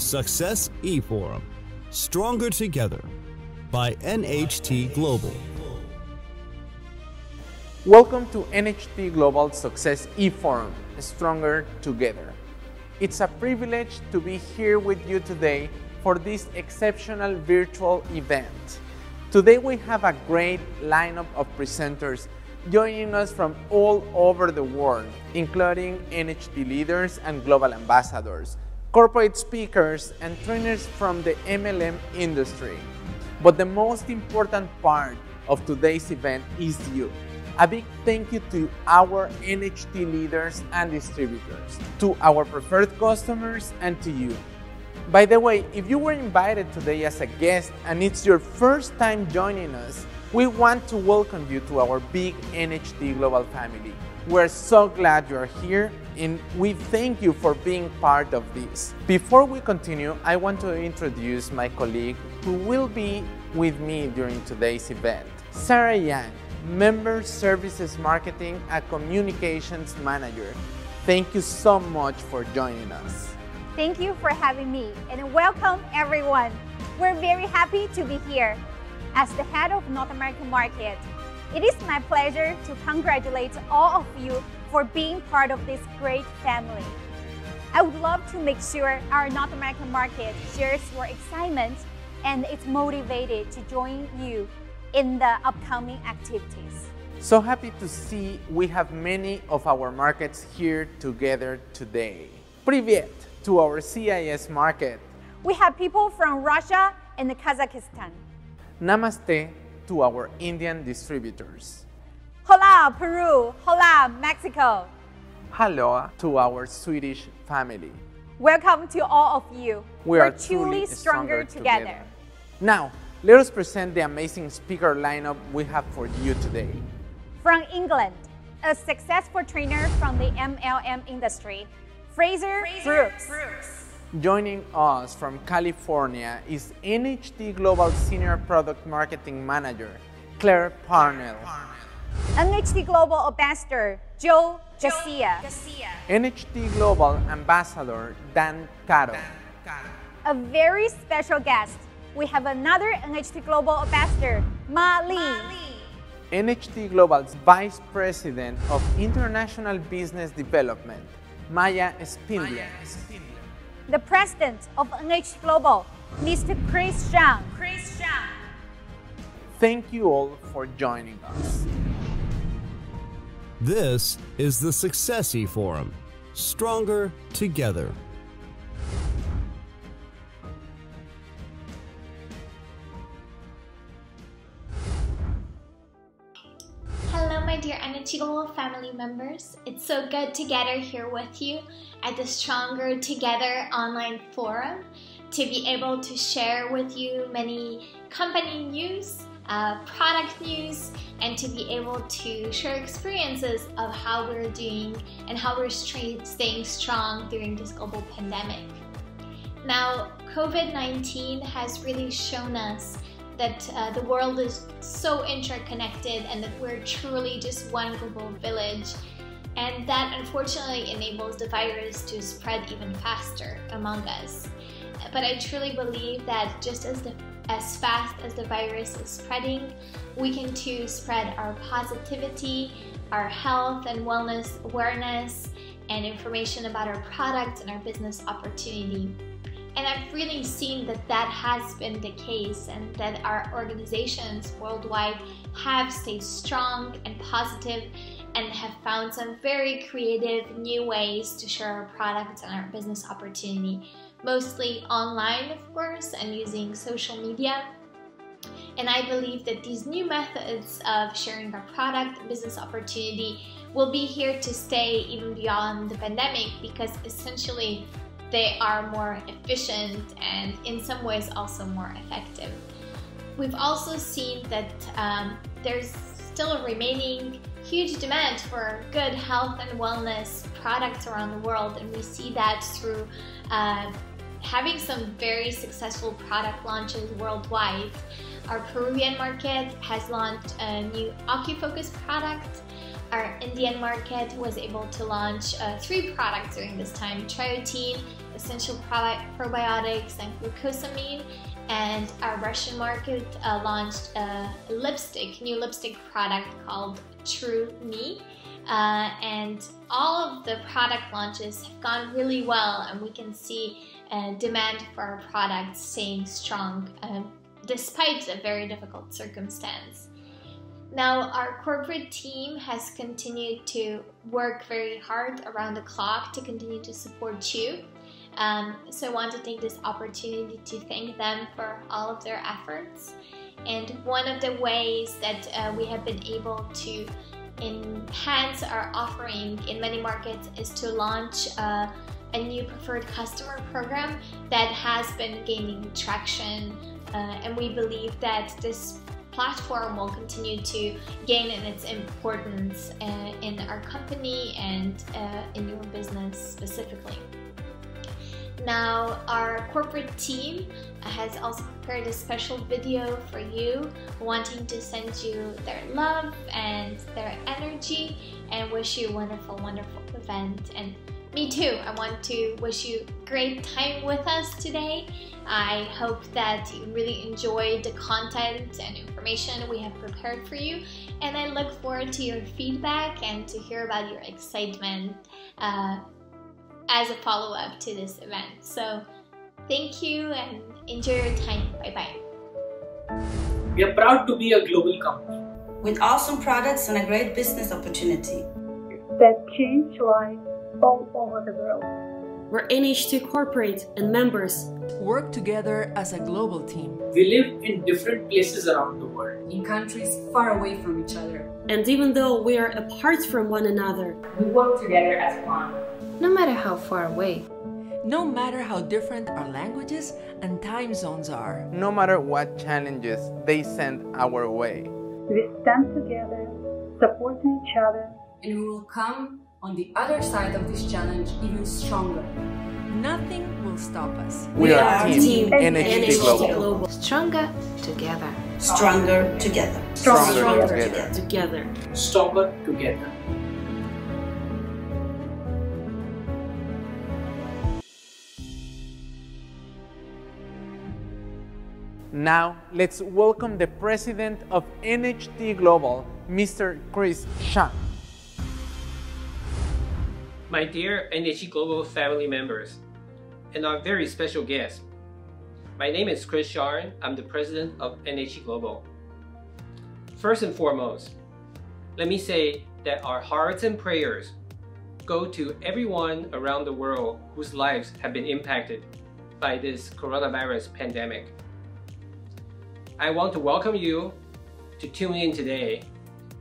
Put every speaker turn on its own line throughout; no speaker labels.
Success Eforum, Stronger Together by NHT Global.
Welcome to NHT Global Success Eforum, Stronger Together. It's a privilege to be here with you today for this exceptional virtual event. Today we have a great lineup of presenters joining us from all over the world, including NHT leaders and global ambassadors, corporate speakers, and trainers from the MLM industry. But the most important part of today's event is you. A big thank you to our NHT leaders and distributors, to our preferred customers, and to you. By the way, if you were invited today as a guest and it's your first time joining us, we want to welcome you to our big NHT Global family. We're so glad you're here and we thank you for being part of this. Before we continue, I want to introduce my colleague who will be with me during today's event. Sarah Yang, Member Services Marketing and Communications Manager. Thank you so much for joining us.
Thank you for having me and welcome everyone. We're very happy to be here. As the head of North American market, it is my pleasure to congratulate all of you for being part of this great family. I would love to make sure our North American market shares your excitement and is motivated to join you in the upcoming activities.
So happy to see we have many of our markets here together today. Привет to our CIS market.
We have people from Russia and Kazakhstan.
Namaste to our Indian distributors.
Hola, Peru. Hola, Mexico.
Hello to our Swedish family.
Welcome to all of you.
We are
truly stronger together.
Now, let us present the amazing speaker lineup we have for you today.
From England, a successful trainer from the MLM industry, Fraser Brooks.
Joining us from California is NHT Global Senior Product Marketing Manager, Claire Parnell.
NHT Global Ambassador, Joe Garcia.
NHT Global Ambassador, Dan Caro.
A very special guest, we have another NHT Global Ambassador, Ma Li.
NHT Global's Vice President of International Business Development, Maya Spindler.
The President of NHT Global, Mr. Chris Zhang.
Thank you all for joining us.
This is the Success Eforum, Stronger Together.
Hello, my dear NHT Global family members. It's so good to gather here with you at the Stronger Together online forum to be able to share with you many company news, product news, and to be able to share experiences of how we're doing and how we're staying strong during this global pandemic. Now, COVID-19 has really shown us that the world is so interconnected and that we're truly just one global village, and that unfortunately enables the virus to spread even faster among us. But I truly believe that just as fast as the virus is spreading, we can too spread our positivity, our health and wellness awareness, and information about our products and our business opportunity. And I've really seen that that has been the case and that our organizations worldwide have stayed strong and positive and have found some very creative new ways to share our products and our business opportunity, mostly online, of course, and using social media. And I believe that these new methods of sharing our product and business opportunity will be here to stay even beyond the pandemic, because essentially they are more efficient and in some ways also more effective. We've also seen that there's still a remaining huge demand for good health and wellness products around the world, and we see that through having some very successful product launches worldwide. Our Peruvian market has launched a new OcuFocus product. Our Indian market was able to launch 3 products during this time: Triotein, essential probiotics, and glucosamine. And our Russian market launched a new lipstick product called True Me. And all of the product launches have gone really well, and we can see demand for our products staying strong despite a very difficult circumstance. Now, our corporate team has continued to work very hard around the clock to continue to support you. So I want to take this opportunity to thank them for all of their efforts. And one of the ways that we have been able to enhance our offering in many markets is to launch a new preferred customer program that has been gaining traction, and we believe that this platform will continue to gain in its importance in our company and in your business specifically. Now, our corporate team has also prepared a special video for you, wanting to send you their love and their energy and wish you a wonderful, wonderful event. And me too, I want to wish you great time with us today. I hope that you really enjoyed the content and information we have prepared for you, and I look forward to your feedback and to hear about your excitement as a follow-up to this event. So thank you and enjoy your time. Bye-bye.
We are proud to be a global company
with awesome products and a great business opportunity
that change lives all over the world.
Where NHT corporate and members
work together as a global team.
We live in different places around the world,
in countries far away from each other.
And even though we are apart from one another,
we work together as one.
No matter how far away,
no matter how different our languages and time zones are,
no matter what challenges they send our way,
we stand together, supporting each other,
and we will come on the other side of this challenge even stronger.
Nothing will stop us.
We are Team NHT Global.
Stronger together.
Stronger together.
Stronger together.
Together.
Stronger together.
Now, let's welcome the President of NHT Global, Mr. Chris Shang.
My dear NHT Global family members, and our very special guest, my name is Chris Shang. I'm the President of NHT Global. First and foremost, let me say that our hearts and prayers go to everyone around the world whose lives have been impacted by this coronavirus pandemic. I want to welcome you to tune in today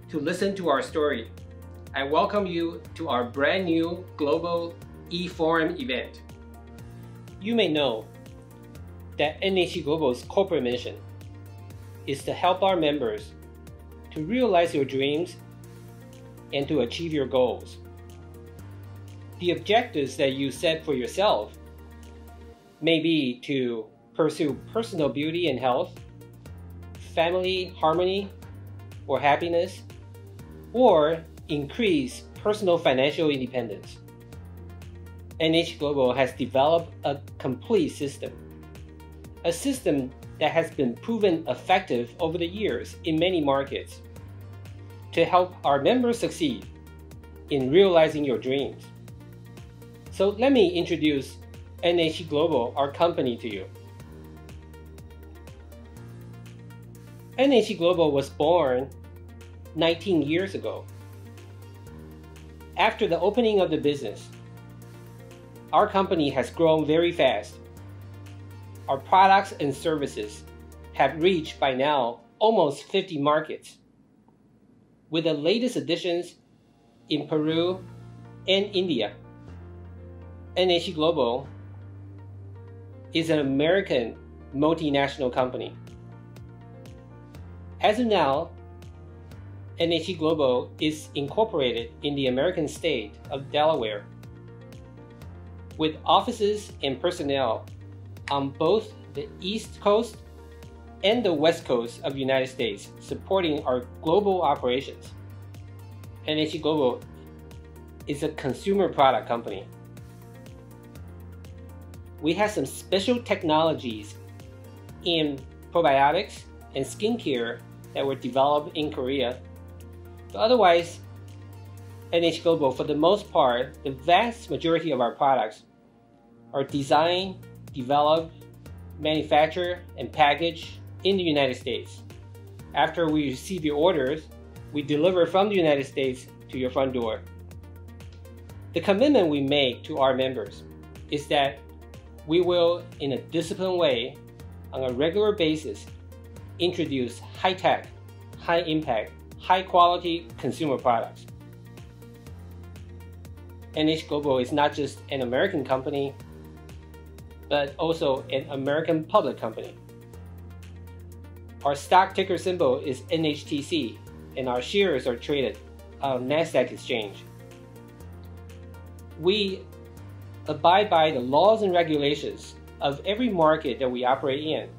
to listen to our story. I welcome you to our brand new global Eforum event. You may know that NHT Global's corporate mission is to help our members to realize your dreams and to achieve your goals. The objectives that you set for yourself may be to pursue personal beauty and health, family harmony or happiness, or increase personal financial independence. NHT Global has developed a complete system, a system that has been proven effective over the years in many markets to help our members succeed in realizing your dreams. So let me introduce NHT Global, our company, to you. NHT Global was born 19 years ago. After the opening of the business, our company has grown very fast. Our products and services have reached by now almost 50 markets, with the latest additions in Peru and India. NHT Global is an American multinational company. As of now, NHT Global is incorporated in the American state of Delaware, with offices and personnel on both the East Coast and the West Coast of the United States, supporting our global operations. NHT Global is a consumer product company. We have some special technologies in probiotics and skincare that were developed in Korea. But otherwise, NHT Global, for the most part, the vast majority of our products are designed, developed, manufactured, and packaged in the United States. After we receive your orders, we deliver from the United States to your front door. The commitment we make to our members is that we will, in a disciplined way, on a regular basis, introduce high-tech, high-impact, high-quality consumer products. NHT Global is not just an American company, but also an American public company. Our stock ticker symbol is NHTC, and our shares are traded on NASDAQ exchange. We abide by the laws and regulations of every market that we operate in,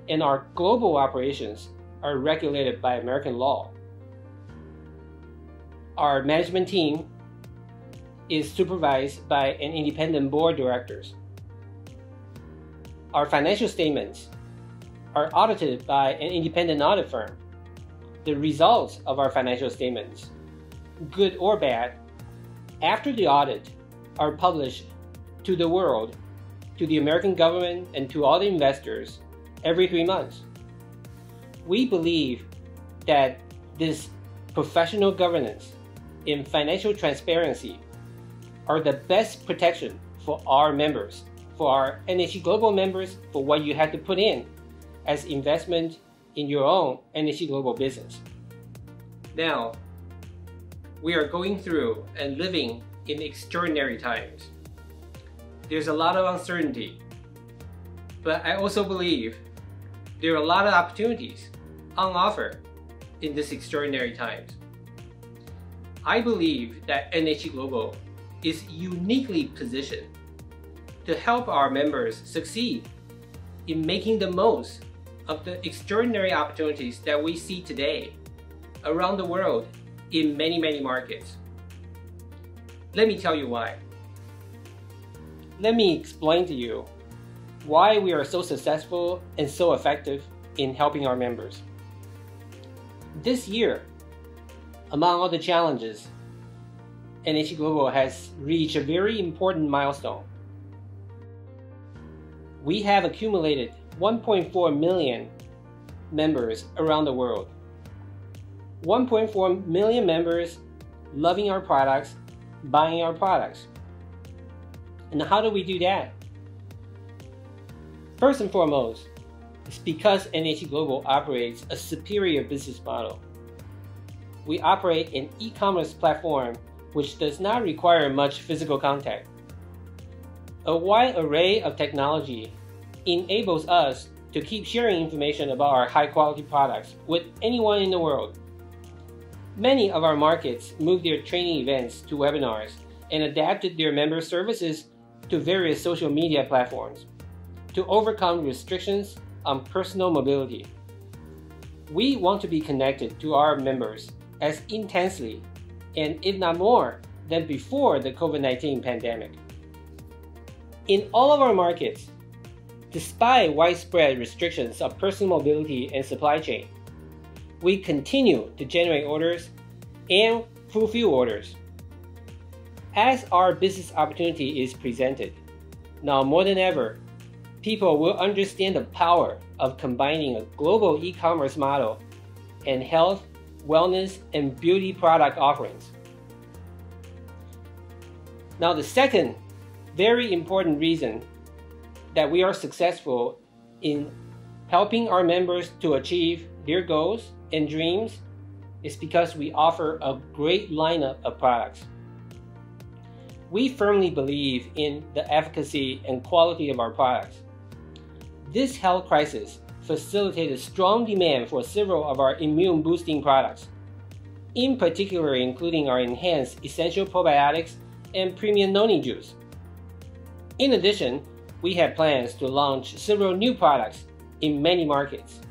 and our global operations are regulated by American law. Our management team is supervised by an independent board of directors. Our financial statements are audited by an independent audit firm. The results of our financial statements, good or bad, after the audit, are published to the world, to the American government, and to all the investors every 3 months. We believe that this professional governance and financial transparency are the best protection for our members, for our NHT Global members, for what you had to put in as investment in your own NHT Global business. Now, we are going through and living in extraordinary times. There's a lot of uncertainty, but I also believe there are a lot of opportunities on offer in this extraordinary times. I believe that NHT Global is uniquely positioned to help our members succeed in making the most of the extraordinary opportunities that we see today around the world in many, many markets. Let me tell you why. Let me explain to you why we are so successful and so effective in helping our members. This year, among all the challenges, NHT Global has reached a very important milestone. We have accumulated 1.4 million members around the world. 1.4 million members loving our products, buying our products. And how do we do that? First and foremost, it's because NHT Global operates a superior business model. We operate an e-commerce platform which does not require much physical contact. A wide array of technology enables us to keep sharing information about our high-quality products with anyone in the world. Many of our markets moved their training events to webinars and adapted their member services to various social media platforms to overcome restrictions on personal mobility. We want to be connected to our members as intensely, and if not more, than before the COVID-19 pandemic. In all of our markets, despite widespread restrictions of personal mobility and supply chain, we continue to generate orders and fulfill orders. As our business opportunity is presented, now more than ever, people will understand the power of combining a global e-commerce model and health, wellness, and beauty product offerings. Now, the second very important reason that we are successful in helping our members to achieve their goals and dreams is because we offer a great lineup of products. We firmly believe in the efficacy and quality of our products. This health crisis facilitated strong demand for several of our immune-boosting products, in particular including our enhanced essential probiotics and premium noni juice. In addition, we have plans to launch several new products in many markets.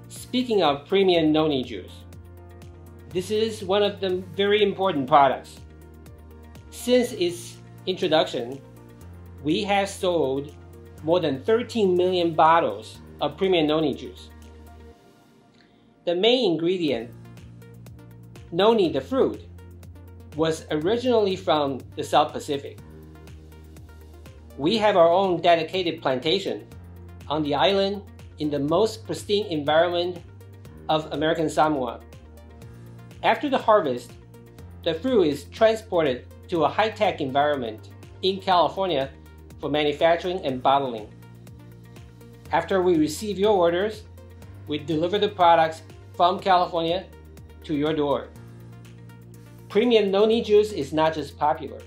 Speaking of premium noni juice, This is one of the very important products. Since its introduction, we have sold more than 13 million bottles of premium noni juice. The main ingredient, noni the fruit, was originally from the South Pacific. We have our own dedicated plantation on the island in the most pristine environment of American Samoa. After the harvest, the fruit is transported to a high-tech environment in California for manufacturing and bottling. After we receive your orders, we deliver the products from California to your door. Premium noni juice is not just popular,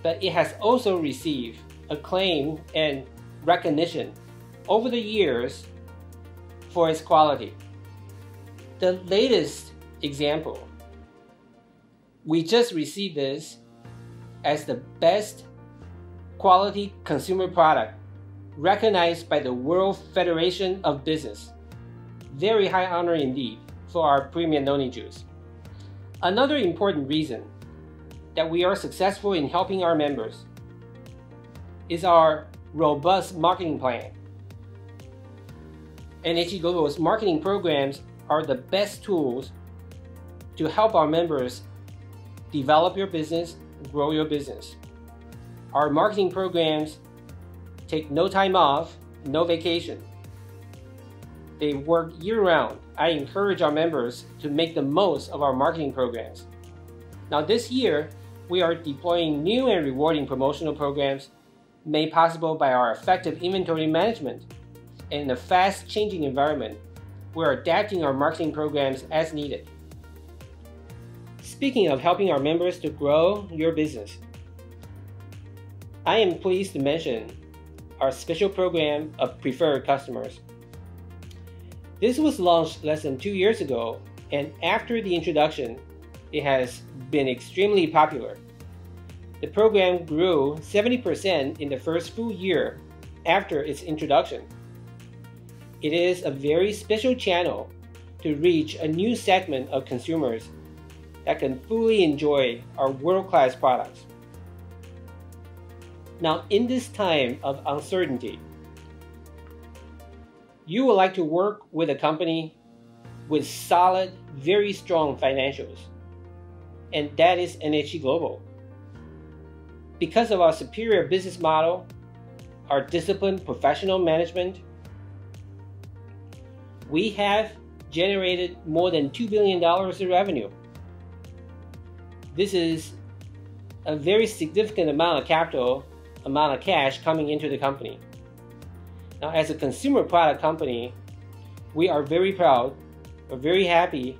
but it has also received acclaim and recognition over the years for its quality. The latest example, we just received this as the best quality consumer product recognized by the World Federation of Business. Very high honor indeed for our premium noni juice. Another important reason that we are successful in helping our members is our robust marketing plan. NHT Global's marketing programs are the best tools to help our members develop your business, grow your business. Our marketing programs take no time off, no vacation. They work year-round. I encourage our members to make the most of our marketing programs. Now this year, we are deploying new and rewarding promotional programs made possible by our effective inventory management. And in a fast-changing environment, we're adapting our marketing programs as needed. Speaking of helping our members to grow your business, I am pleased to mention our special program of preferred customers. This was launched less than 2 years ago, and after the introduction, it has been extremely popular. The program grew 70% in the first full year after its introduction. It is a very special channel to reach a new segment of consumers that can fully enjoy our world-class products. Now, in this time of uncertainty, you would like to work with a company with solid, very strong financials, and that is NHT Global. Because of our superior business model, our disciplined professional management, we have generated more than $2 billion in revenue. This is a very significant amount of capital, amount of cash coming into the company. Now, as a consumer product company, we are very proud, we're very happy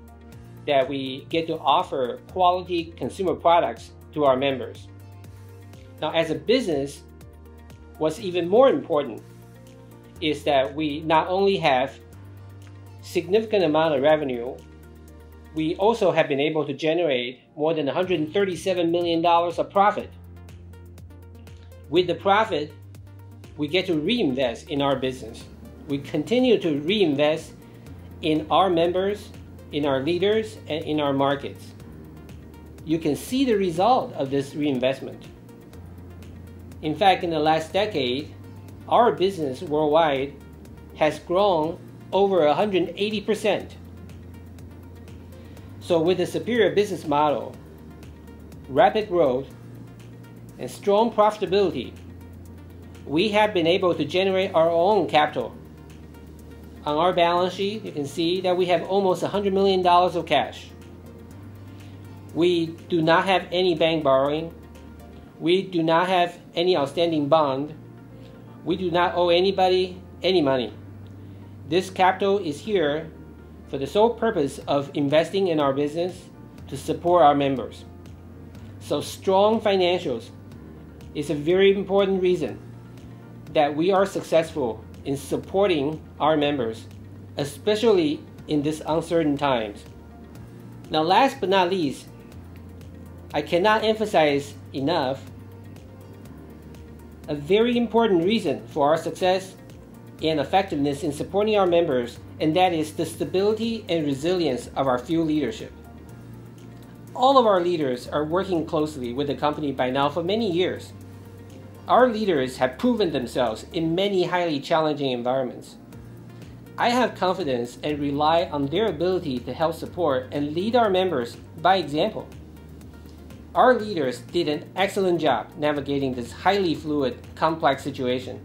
that we get to offer quality consumer products to our members. Now, as a business, what's even more important is that we not only have significant amount of revenue, we also have been able to generate more than $137 million of profit. With the profit, we get to reinvest in our business. We continue to reinvest in our members, in our leaders, and in our markets. You can see the result of this reinvestment. In fact, in the last decade, our business worldwide has grown over 180%. So with a superior business model, rapid growth, and strong profitability, we have been able to generate our own capital. On our balance sheet, you can see that we have almost $100 million of cash. We do not have any bank borrowing. We do not have any outstanding bond. We do not owe anybody any money. This capital is here for the sole purpose of investing in our business to support our members. So strong financials is a very important reason that we are successful in supporting our members, especially in these uncertain times. Now, last but not least, I cannot emphasize enough a very important reason for our success and effectiveness in supporting our members, and that is the stability and resilience of our field leadership. All of our leaders are working closely with the company by now for many years. Our leaders have proven themselves in many highly challenging environments. I have confidence and rely on their ability to help support and lead our members by example. Our leaders did an excellent job navigating this highly fluid, complex situation,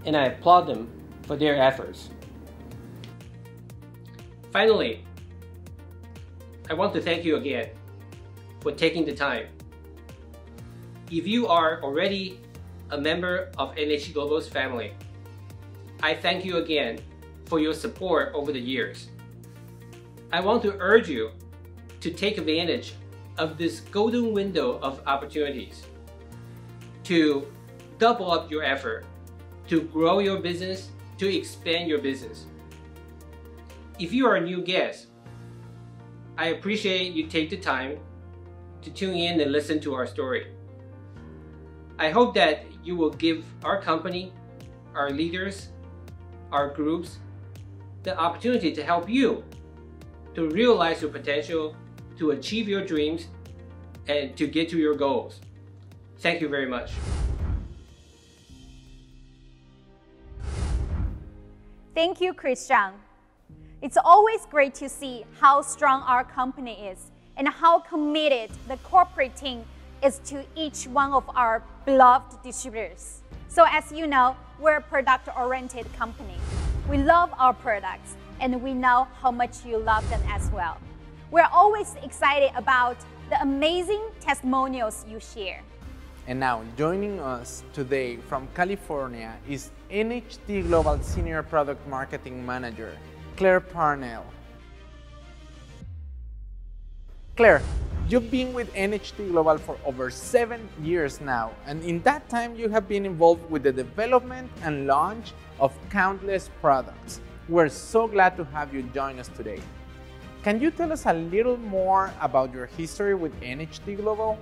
and I applaud them for their efforts. Finally, I want to thank you again for taking the time. If you are already a member of NHT Global's family, I thank you again for your support over the years. I want to urge you to take advantage of this golden window of opportunities to double up your effort, to grow your business, to expand your business. If you are a new guest, I appreciate you take the time to tune in and listen to our story. I hope that you will give our company, our leaders, our groups, the opportunity to help you to realize your potential, to achieve your dreams, and to get to your goals. Thank you very much.
Thank you, Christian. It's always great to see how strong our company is and how committed the corporate team is to each one of our beloved distributors. So as you know, we're a product-oriented company. We love our products and we know how much you love them as well. We're always excited about the amazing testimonials you share.
And now, joining us today from California is NHT Global Senior Product Marketing Manager, Claire Parnell. Claire, you've been with NHT Global for over 7 years now, and in that time you have been involved with the development and launch of countless products. We're so glad to have you join us today. Can you tell us a little more about your history with NHT Global?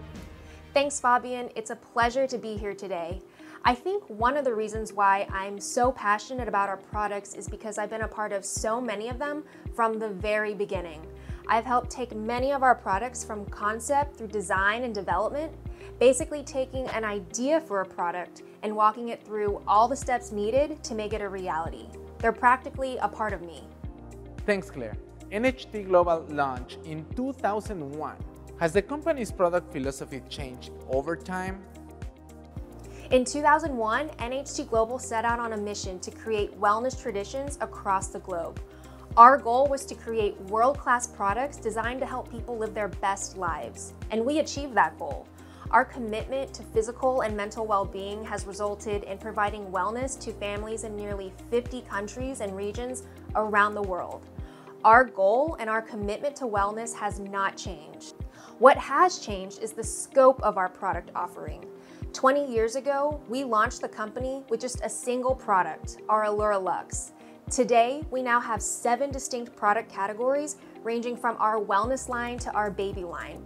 Thanks, Fabian. It's a pleasure to be here today. I think one of the reasons why I'm so passionate about our products is because I've been a part of so many of them from the very beginning. I've helped take many of our products from concept through design and development, basically taking an idea for a product and walking it through all the steps needed to make it a reality. They're practically a part of me.
Thanks, Claire. NHT Global launched in 2001. Has the company's product philosophy changed over time?
In 2001, NHT Global set out on a mission to create wellness traditions across the globe. Our goal was to create world-class products designed to help people live their best lives, and we achieved that goal. Our commitment to physical and mental well-being has resulted in providing wellness to families in nearly 50 countries and regions around the world. Our goal and our commitment to wellness has not changed. What has changed is the scope of our product offering. 20 years ago, we launched the company with just a single product, our Allura Lux. Today, we now have 7 distinct product categories ranging from our wellness line to our baby line.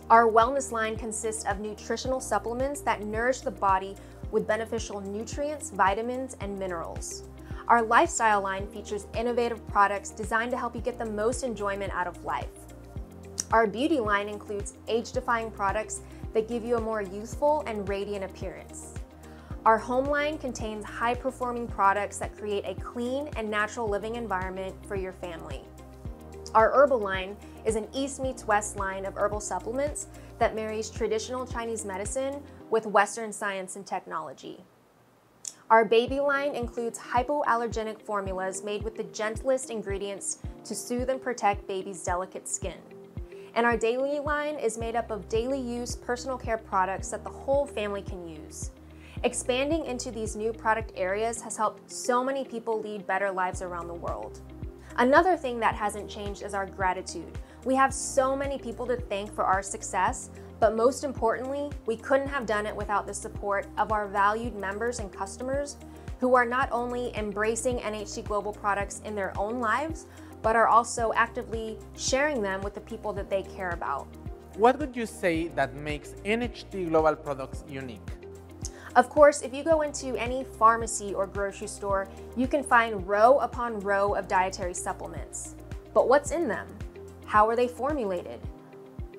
Our wellness line consists of nutritional supplements that nourish the body with beneficial nutrients, vitamins, and minerals. Our lifestyle line features innovative products designed to help you get the most enjoyment out of life. Our beauty line includes age-defying products that give you a more youthful and radiant appearance. Our home line contains high-performing products that create a clean and natural living environment for your family. Our herbal line is an East meets West line of herbal supplements that marries traditional Chinese medicine with Western science and technology. Our baby line includes hypoallergenic formulas made with the gentlest ingredients to soothe and protect baby's delicate skin. And our daily line is made up of daily use personal care products that the whole family can use. Expanding into these new product areas has helped so many people lead better lives around the world. Another thing that hasn't changed is our gratitude. We have so many people to thank for our success, but most importantly, we couldn't have done it without the support of our valued members and customers who are not only embracing NHT Global products in their own lives, but are also actively sharing them with the people that they care about.
What would you say that makes NHT Global products unique?
Of course, if you go into any pharmacy or grocery store, you can find row upon row of dietary supplements. But what's in them? How are they formulated?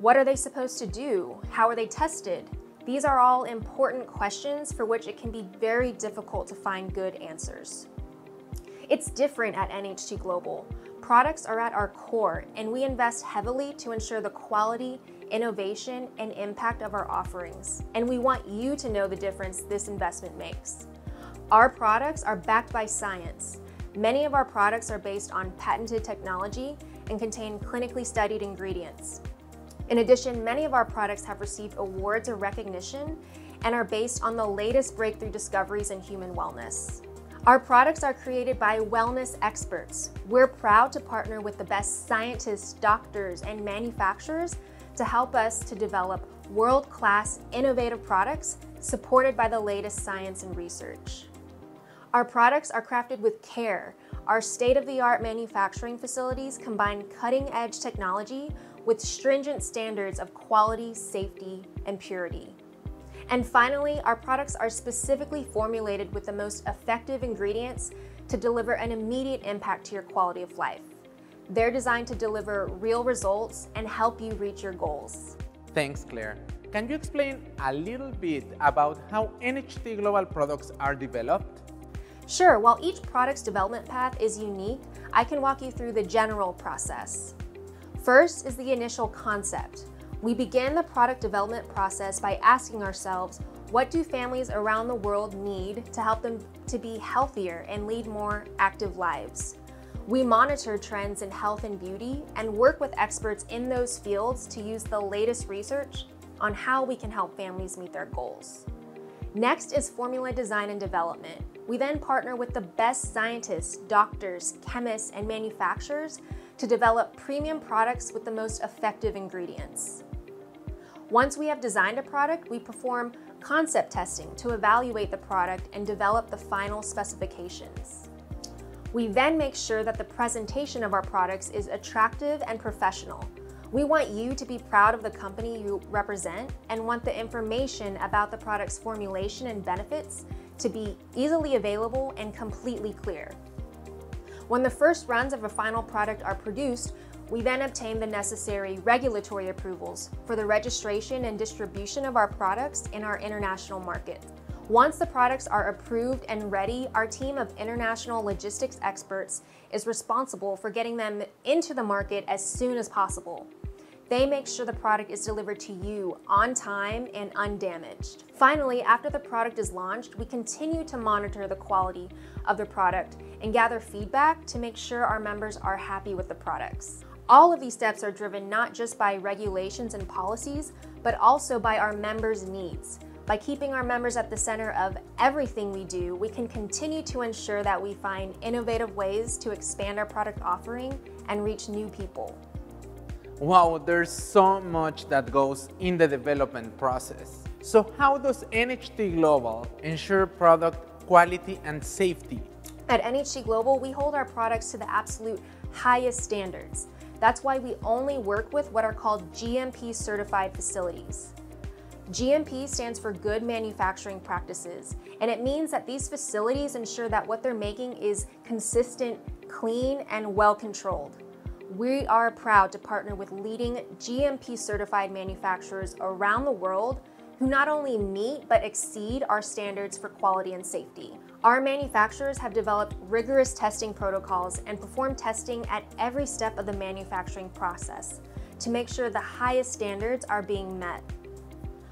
What are they supposed to do? How are they tested? These are all important questions for which it can be very difficult to find good answers. It's different at NHT Global. Products are at our core, and we invest heavily to ensure the quality, innovation, and impact of our offerings. And we want you to know the difference this investment makes. Our products are backed by science. Many of our products are based on patented technology and contain clinically studied ingredients. In addition, many of our products have received awards or recognition and are based on the latest breakthrough discoveries in human wellness. Our products are created by wellness experts. We're proud to partner with the best scientists, doctors, and manufacturers to help us to develop world-class, innovative products supported by the latest science and research. Our products are crafted with care. Our state-of-the-art manufacturing facilities combine cutting-edge technology with stringent standards of quality, safety, and purity. And finally, our products are specifically formulated with the most effective ingredients to deliver an immediate impact to your quality of life. They're designed to deliver real results and help you reach your goals.
Thanks, Claire. Can you explain a little bit about how NHT Global products are developed?
Sure. While each product's development path is unique, I can walk you through the general process. First is the initial concept. We begin the product development process by asking ourselves, what do families around the world need to help them to be healthier and lead more active lives? We monitor trends in health and beauty and work with experts in those fields to use the latest research on how we can help families meet their goals. Next is formula design and development. We then partner with the best scientists, doctors, chemists, and manufacturers to develop premium products with the most effective ingredients. Once we have designed a product, we perform concept testing to evaluate the product and develop the final specifications. We then make sure that the presentation of our products is attractive and professional. We want you to be proud of the company you represent and want the information about the product's formulation and benefits to be easily available and completely clear. When the first runs of a final product are produced, we then obtain the necessary regulatory approvals for the registration and distribution of our products in our international market. Once the products are approved and ready, our team of international logistics experts is responsible for getting them into the market as soon as possible. They make sure the product is delivered to you on time and undamaged. Finally, after the product is launched, we continue to monitor the quality of the product and gather feedback to make sure our members are happy with the products. All of these steps are driven not just by regulations and policies, but also by our members' needs. By keeping our members at the center of everything we do, we can continue to ensure that we find innovative ways to expand our product offering and reach new people.
Wow, there's so much that goes in the development process. So how does NHT Global ensure product quality and safety?
At NHT Global, we hold our products to the absolute highest standards. That's why we only work with what are called GMP certified facilities. GMP stands for Good Manufacturing Practices, and it means that these facilities ensure that what they're making is consistent, clean, and well controlled. We are proud to partner with leading GMP certified manufacturers around the world who not only meet but exceed our standards for quality and safety. Our manufacturers have developed rigorous testing protocols and perform testing at every step of the manufacturing process to make sure the highest standards are being met.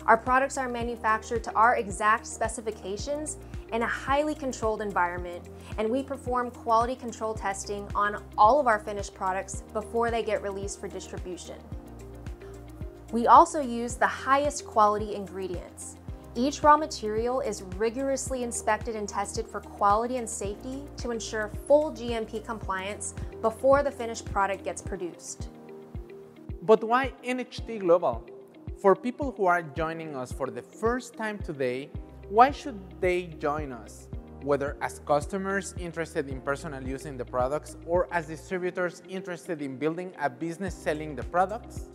Our products are manufactured to our exact specifications in a highly controlled environment, and we perform quality control testing on all of our finished products before they get released for distribution. We also use the highest quality ingredients. Each raw material is rigorously inspected and tested for quality and safety to ensure full GMP compliance before the finished product gets produced.
But why NHT Global? For people who are joining us for the first time today, why should they join us? Whether as customers interested in personal use in the products or as distributors interested in building a business selling the products?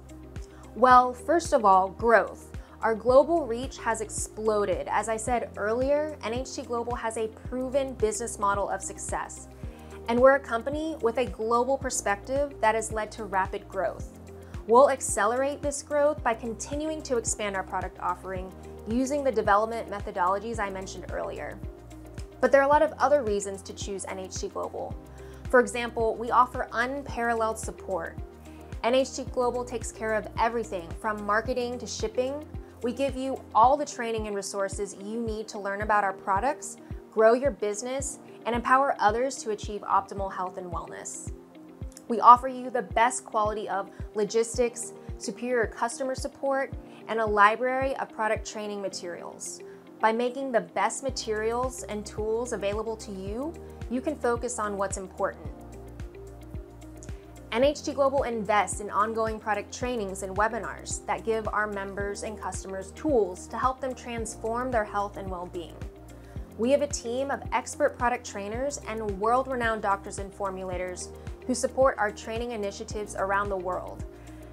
Well, first of all, growth. Our global reach has exploded. As I said earlier, NHT Global has a proven business model of success. And we're a company with a global perspective that has led to rapid growth. We'll accelerate this growth by continuing to expand our product offering using the development methodologies I mentioned earlier. But there are a lot of other reasons to choose NHT Global. For example, we offer unparalleled support. NHT Global takes care of everything from marketing to shipping. We give you all the training and resources you need to learn about our products, grow your business, and empower others to achieve optimal health and wellness. We offer you the best quality of logistics, superior customer support, and a library of product training materials. By making the best materials and tools available to you, you can focus on what's important. NHT Global invests in ongoing product trainings and webinars that give our members and customers tools to help them transform their health and well-being. We have a team of expert product trainers and world-renowned doctors and formulators who support our training initiatives around the world.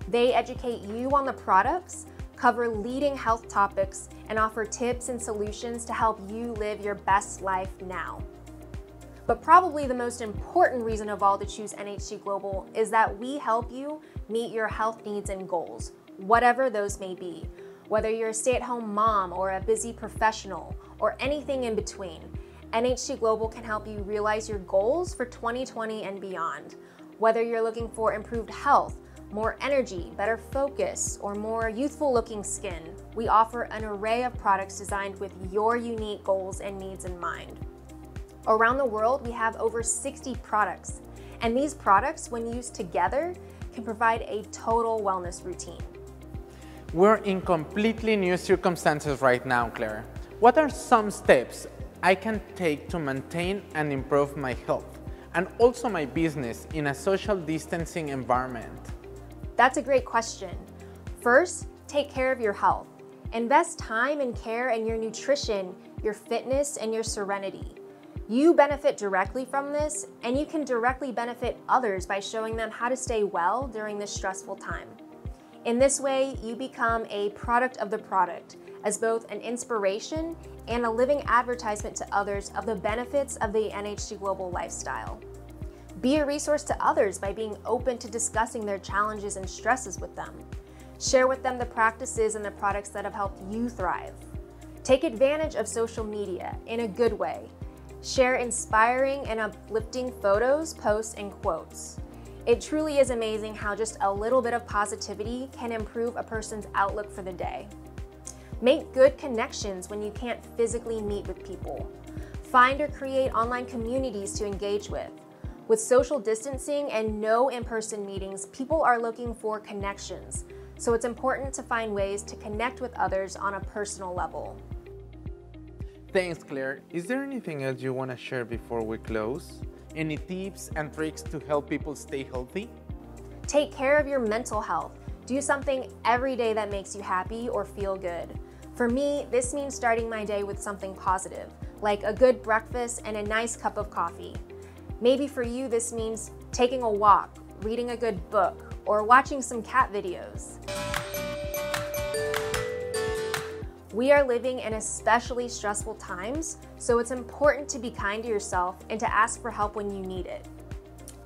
They educate you on the products, cover leading health topics, and offer tips and solutions to help you live your best life now. But probably the most important reason of all to choose NHT Global is that we help you meet your health needs and goals, whatever those may be. Whether you're a stay-at-home mom or a busy professional or anything in between, NHT Global can help you realize your goals for 2020 and beyond. Whether you're looking for improved health, more energy, better focus, or more youthful-looking skin, we offer an array of products designed with your unique goals and needs in mind. Around the world, we have over 60 products, and these products, when used together, can provide a total wellness routine.
We're in completely new circumstances right now, Claire. What are some steps I can take to maintain and improve my health and also my business in a social distancing environment?
That's a great question. First, take care of your health. Invest time and care in your nutrition, your fitness, and your serenity. You benefit directly from this, and you can directly benefit others by showing them how to stay well during this stressful time. In this way, you become a product of the product, as both an inspiration and a living advertisement to others of the benefits of the NHT Global lifestyle. Be a resource to others by being open to discussing their challenges and stresses with them. Share with them the practices and the products that have helped you thrive. Take advantage of social media in a good way. Share inspiring and uplifting photos, posts, and quotes. It truly is amazing how just a little bit of positivity can improve a person's outlook for the day. Make good connections when you can't physically meet with people. Find or create online communities to engage with. With social distancing and no in-person meetings, people are looking for connections, so it's important to find ways to connect with others on a personal level.
Thanks, Claire. Is there anything else you want to share before we close? Any tips and tricks to help people stay healthy?
Take care of your mental health. Do something every day that makes you happy or feel good. For me, this means starting my day with something positive, like a good breakfast and a nice cup of coffee. Maybe for you, this means taking a walk, reading a good book, or watching some cat videos. We are living in especially stressful times, so it's important to be kind to yourself and to ask for help when you need it.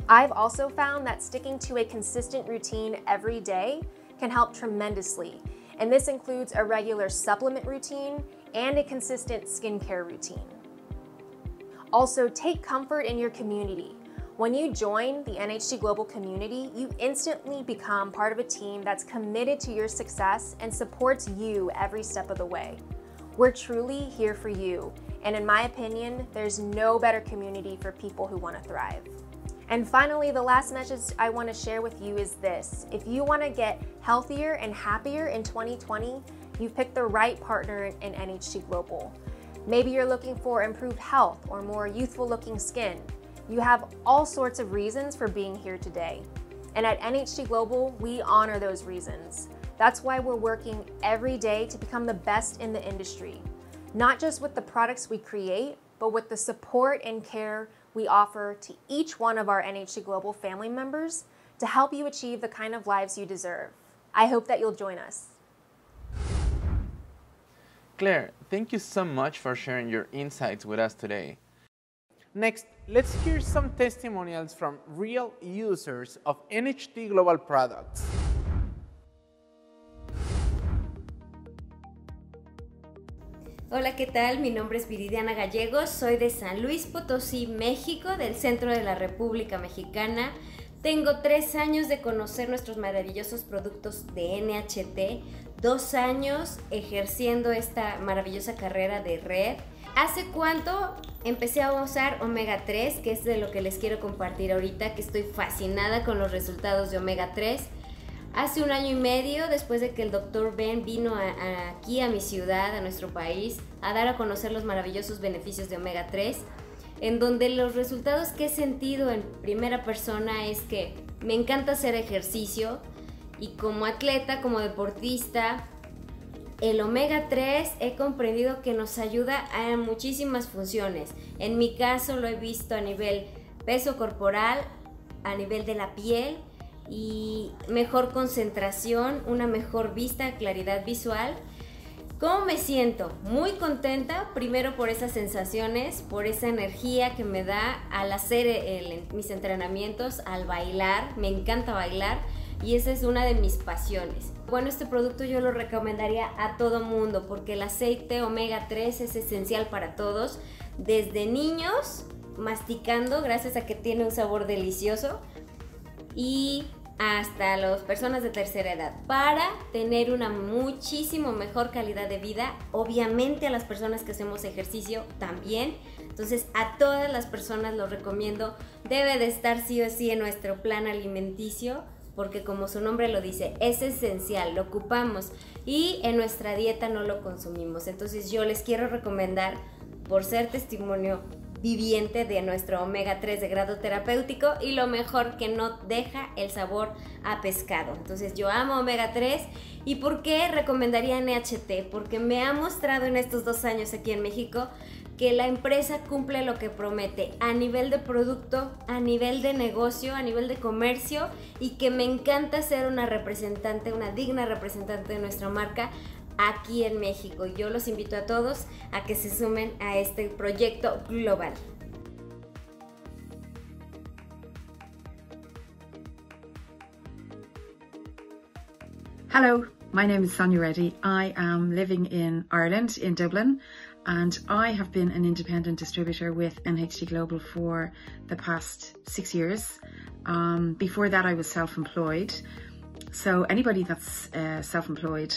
I've also found that sticking to a consistent routine every day can help tremendously, and this includes a regular supplement routine and a consistent skincare routine. Also, take comfort in your community. When you join the NHT Global community, you instantly become part of a team that's committed to your success and supports you every step of the way. We're truly here for you, and in my opinion, there's no better community for people who want to thrive. And finally, the last message I want to share with you is this. If you want to get healthier and happier in 2020, you've picked the right partner in NHT Global. Maybe you're looking for improved health or more youthful looking skin. You have all sorts of reasons for being here today. And at NHT Global, we honor those reasons. That's why we're working every day to become the best in the industry, not just with the products we create, but with the support and care we offer to each one of our NHT Global family members to help you achieve the kind of lives you deserve. I hope that you'll join us.
Claire, thank you so much for sharing your insights with us today. Next, let's hear some testimonials from real users of NHT Global products.
Hola, ¿qué tal? Mi nombre es Viridiana Gallegos, soy de San Luis Potosí, México, del centro de la República Mexicana. Tengo 3 años de conocer nuestros maravillosos productos de NHT, 2 años ejerciendo esta maravillosa carrera de red. ¿Hace cuánto empecé a usar omega 3? Que es de lo que les quiero compartir ahorita, que estoy fascinada con los resultados de omega 3. Hace 1 año y medio, después de que el Dr. Ben vino aquí a mi ciudad, a nuestro país, a dar a conocer los maravillosos beneficios de omega 3, en donde los resultados que he sentido en primera persona es que me encanta hacer ejercicio y como atleta, como deportista, el omega 3 he comprendido que nos ayuda a muchísimas funciones. En mi caso lo he visto a nivel peso corporal, a nivel de la piel y mejor concentración, una mejor vista, claridad visual. ¿Cómo me siento? Muy contenta, primero por esas sensaciones, por esa energía que me da al hacer mis entrenamientos, al bailar. Me encanta bailar y esa es una de mis pasiones. Bueno, este producto yo lo recomendaría a todo mundo porque el aceite omega 3 es esencial para todos, desde niños masticando gracias a que tiene un sabor delicioso y hasta las personas de tercera edad, para tener una muchísimo mejor calidad de vida, obviamente a las personas que hacemos ejercicio también. Entonces a todas las personas lo recomiendo, debe de estar sí o sí en nuestro plan alimenticio, porque como su nombre lo dice, es esencial, lo ocupamos y en nuestra dieta no lo consumimos. Entonces yo les quiero recomendar, por ser testimonio viviente de nuestro omega 3 de grado terapéutico y lo mejor que no deja el sabor a pescado. Entonces yo amo omega 3. ¿Y por qué recomendaría NHT? Porque me ha mostrado en estos 2 años aquí en México que la empresa cumple lo que promete a nivel de producto, a nivel de negocio, a nivel de comercio, y que me encanta ser una representante, una digna representante de nuestra marca aquí en México. Yo los invito a todos a que se sumen a este proyecto global.
Hello, my name is Sonia Reddy. I am living in Ireland, in Dublin, and I have been an independent distributor with NHT Global for the past 6 years. Before that I was self-employed. So anybody that's self-employed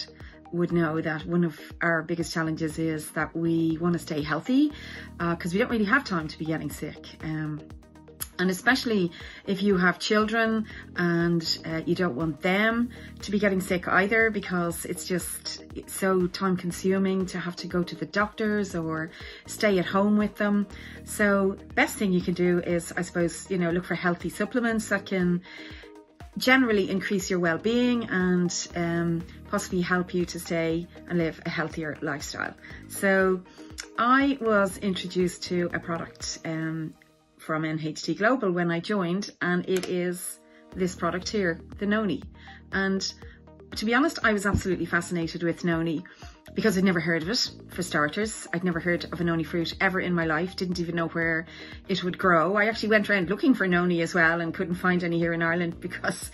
would know that one of our biggest challenges is that we want to stay healthy because we don't really have time to be getting sick. And especially if you have children and you don't want them to be getting sick either, because it's just so time consuming to have to go to the doctors or stay at home with them. So best thing you can do is, I suppose, you know, look for healthy supplements that can generally increase your well-being and possibly help you to stay and live a healthier lifestyle. So I was introduced to a product from NHT Global when I joined, and it is this product here, the noni. And to be honest, I was absolutely fascinated with noni because I'd never heard of it, for starters. I'd never heard of a noni fruit ever in my life, didn't even know where it would grow. I actually went around looking for noni as well and couldn't find any here in Ireland because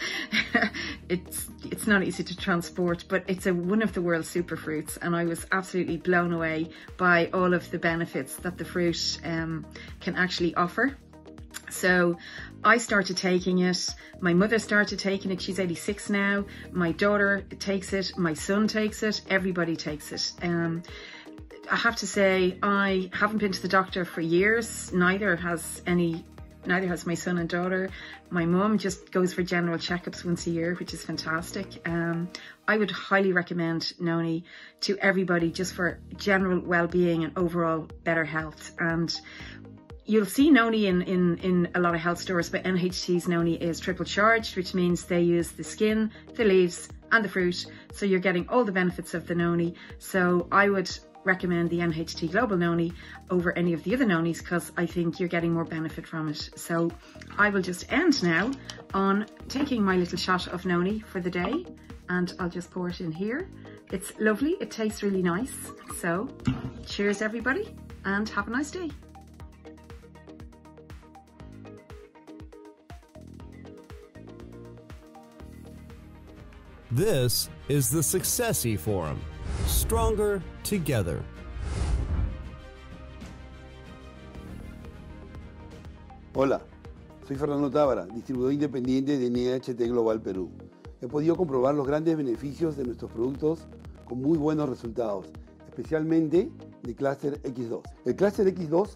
it's not easy to transport, but it's one of the world's superfruits, and I was absolutely blown away by all of the benefits that the fruit can actually offer. So I started taking it, my mother started taking it, she's 86 now, my daughter takes it, my son takes it, everybody takes it. I have to say, I haven't been to the doctor for years, neither has my son and daughter. My mum just goes for general checkups once a year, which is fantastic. I would highly recommend noni to everybody just for general well-being and overall better health. And you'll see noni in a lot of health stores, but NHT's noni is triple charged, which means they use the skin, the leaves and the fruit. So you're getting all the benefits of the noni. So I would recommend the NHT Global noni over any of the other nonis because I think you're getting more benefit from it. So I will just end now on taking my little shot of noni for the day, and I'll just pour it in here. It's lovely, it tastes really nice. So cheers everybody and have a nice day.
This is the Success Eforum. Stronger together.
Hola, soy Fernando Tábara, distribuidor independiente de NHT Global Perú. He podido comprobar los grandes beneficios de nuestros productos con muy buenos resultados, especialmente de Cluster X2. El Cluster X2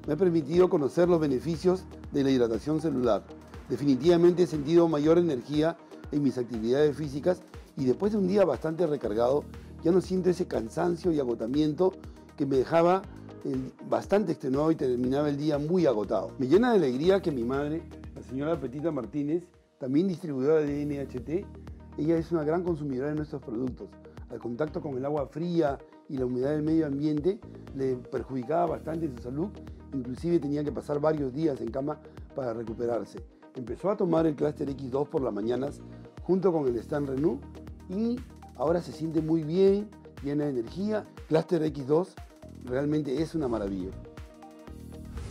me ha permitido conocer los beneficios de la hidratación celular. Definitivamente he sentido mayor energía en mis actividades físicas y después de un día bastante recargado, ya no siento ese cansancio y agotamiento que me dejaba bastante extenuado y terminaba el día muy agotado. Me llena de alegría que mi madre, la señora Petita Martínez, también distribuidora de NHT, ella es una gran consumidora de nuestros productos. Al contacto con el agua fría y la humedad del medio ambiente le perjudicaba bastante su salud, inclusive tenía que pasar varios días en cama para recuperarse. Empezó a tomar el Cluster X2 por las mañanas junto con el Stan Renew y ahora se siente muy bien, llena de energía. Cluster X2 realmente es una maravilla.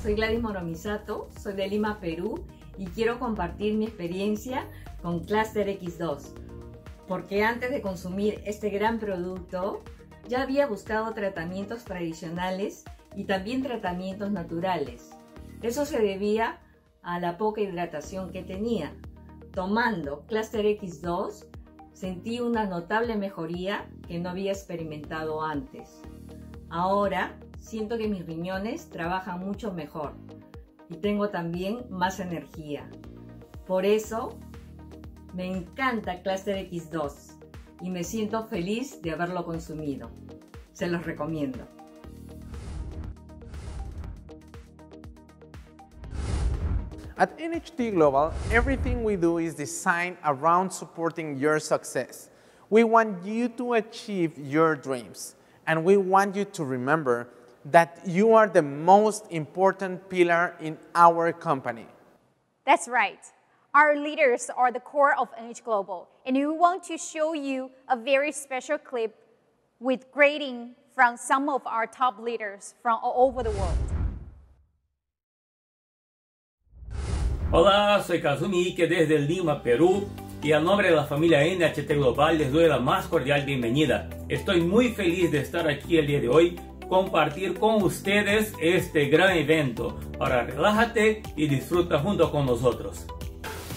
Soy Gladys Moromisato, soy de Lima, Perú y quiero compartir mi experiencia con Cluster X2 porque antes de consumir este gran producto ya había buscado tratamientos tradicionales y también tratamientos naturales. Eso se debía a la poca hidratación que tenía. Tomando Cluster X2 sentí una notable mejoría que no había experimentado antes. Ahora siento que mis riñones trabajan mucho mejor y tengo también más energía. Por eso me encanta Cluster X2 y me siento feliz de haberlo consumido. Se los recomiendo.
At NHT Global, everything we do is designed around supporting your success. We want you to achieve your dreams, and we want you to remember that you are the most important pillar in our company.
That's right. Our leaders are the core of NHT Global, and we want to show you a very special clip with grading from some of our top leaders from all over the world.
Hola, soy Kazumi Ike desde Lima, Perú, y a nombre de la familia NHT Global les doy la más cordial bienvenida. Estoy muy feliz de estar aquí el día de hoy, compartir con ustedes este gran evento. Ahora relájate y disfruta junto con nosotros.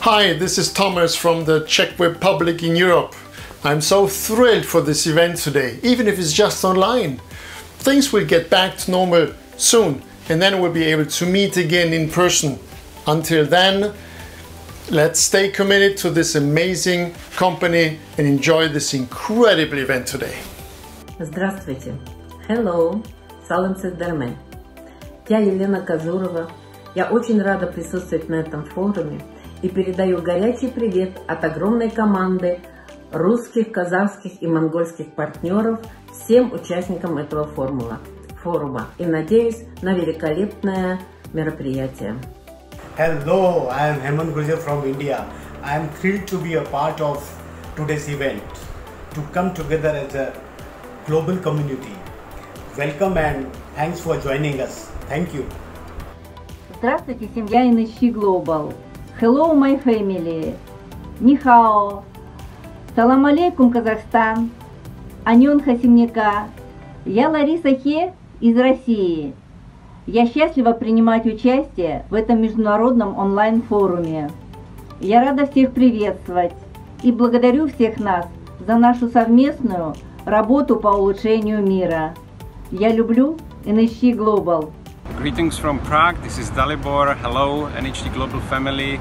Hi, this is Thomas from the Czech Republic in Europe. I'm so thrilled for this event today, even if it's just online. Things will get back to normal soon, and then we'll be able to meet again in person. Until then, let's stay committed to this amazing company and enjoy this incredible event today.
Здравствуйте. Hello, Салам Сидермен. Я Елена Казурова. Я очень рада присутствовать на этом форуме и передаю горячий привет от огромной команды русских, казахских и монгольских партнеров всем участникам этого форума и надеюсь на великолепное мероприятие.
Hello, I am Hemant Gurjar from India. I am thrilled to be a part of today's event, to come together as a global community. Welcome and thanks for joining us. Thank you.
Здравствуйте, семья NHT Global. Hello, my family. Ни хао. Салам алейкум, Казахстан. Аньон хасимника. Я Лариса Хе из России. Я счастлива принимать участие в этом международном онлайн-форуме. Я рада всех приветствовать и благодарю всех нас за нашу совместную работу по улучшению мира. Я люблю NHT Global.
Greetings from Prague, this is Dalibor. Hello NHT Global family.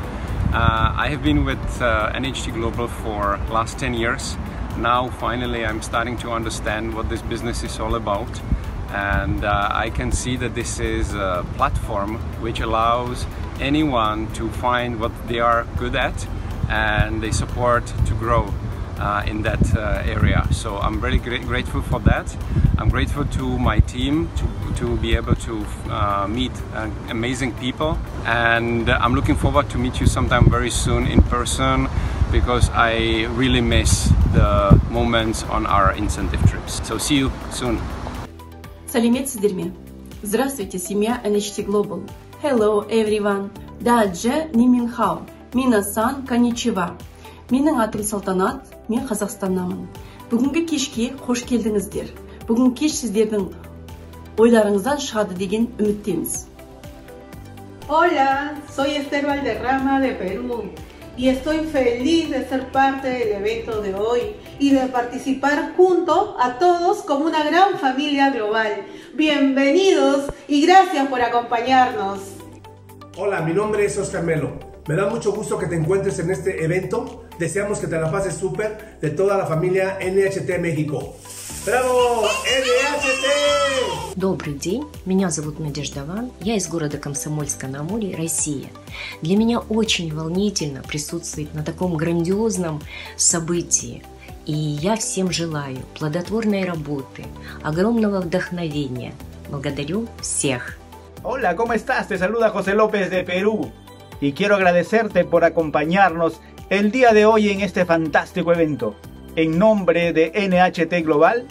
I have been with NHT Global for last 10 years. Now finally I'm starting to understand what this business is all about. And I can see that this is a platform which allows anyone to find what they are good at and they support to grow in that area. So I'm very grateful for that. I'm grateful to my team to be able to meet amazing people, and I'm looking forward to meet you sometime very soon in person because I really miss the moments on our incentive trips. So see you soon.
Сәлеметсіздер ме? Здравствуйте, семья NHT Global. Hello, everyone. Дадже Ниминхао. Минасан коничева. Менің атым Салтанат, мен Қазақстаннамын. Бүгінгі кешке қош келдіңіздер. Бүгінгі кеш сіздердің ойларыңыздан шығады деген үміттеміз.
Hola, soy Esther Valderrama de Perú y estoy feliz de ser parte del evento de hoy y de participar junto a todos como una gran familia global. Bienvenidos y gracias por acompañarnos.
Hola, mi nombre es Oscar Melo. Me da mucho gusto que te encuentres en este evento. Deseamos que te la pases súper de toda la familia NHT México. Браво! NHT!
Добрый день, меня зовут Надежда Ван, я из города Комсомольска-на-Амуре, Россия. Для меня очень волнительно присутствовать на таком грандиозном событии. И я всем желаю плодотворной работы, огромного вдохновения. Благодарю всех.
Hola, ¿cómo estás? Te saluda José López de Perú. Y quiero agradecerte por acompañarnos el día de hoy en este fantástico evento. En nombre de NHT Global,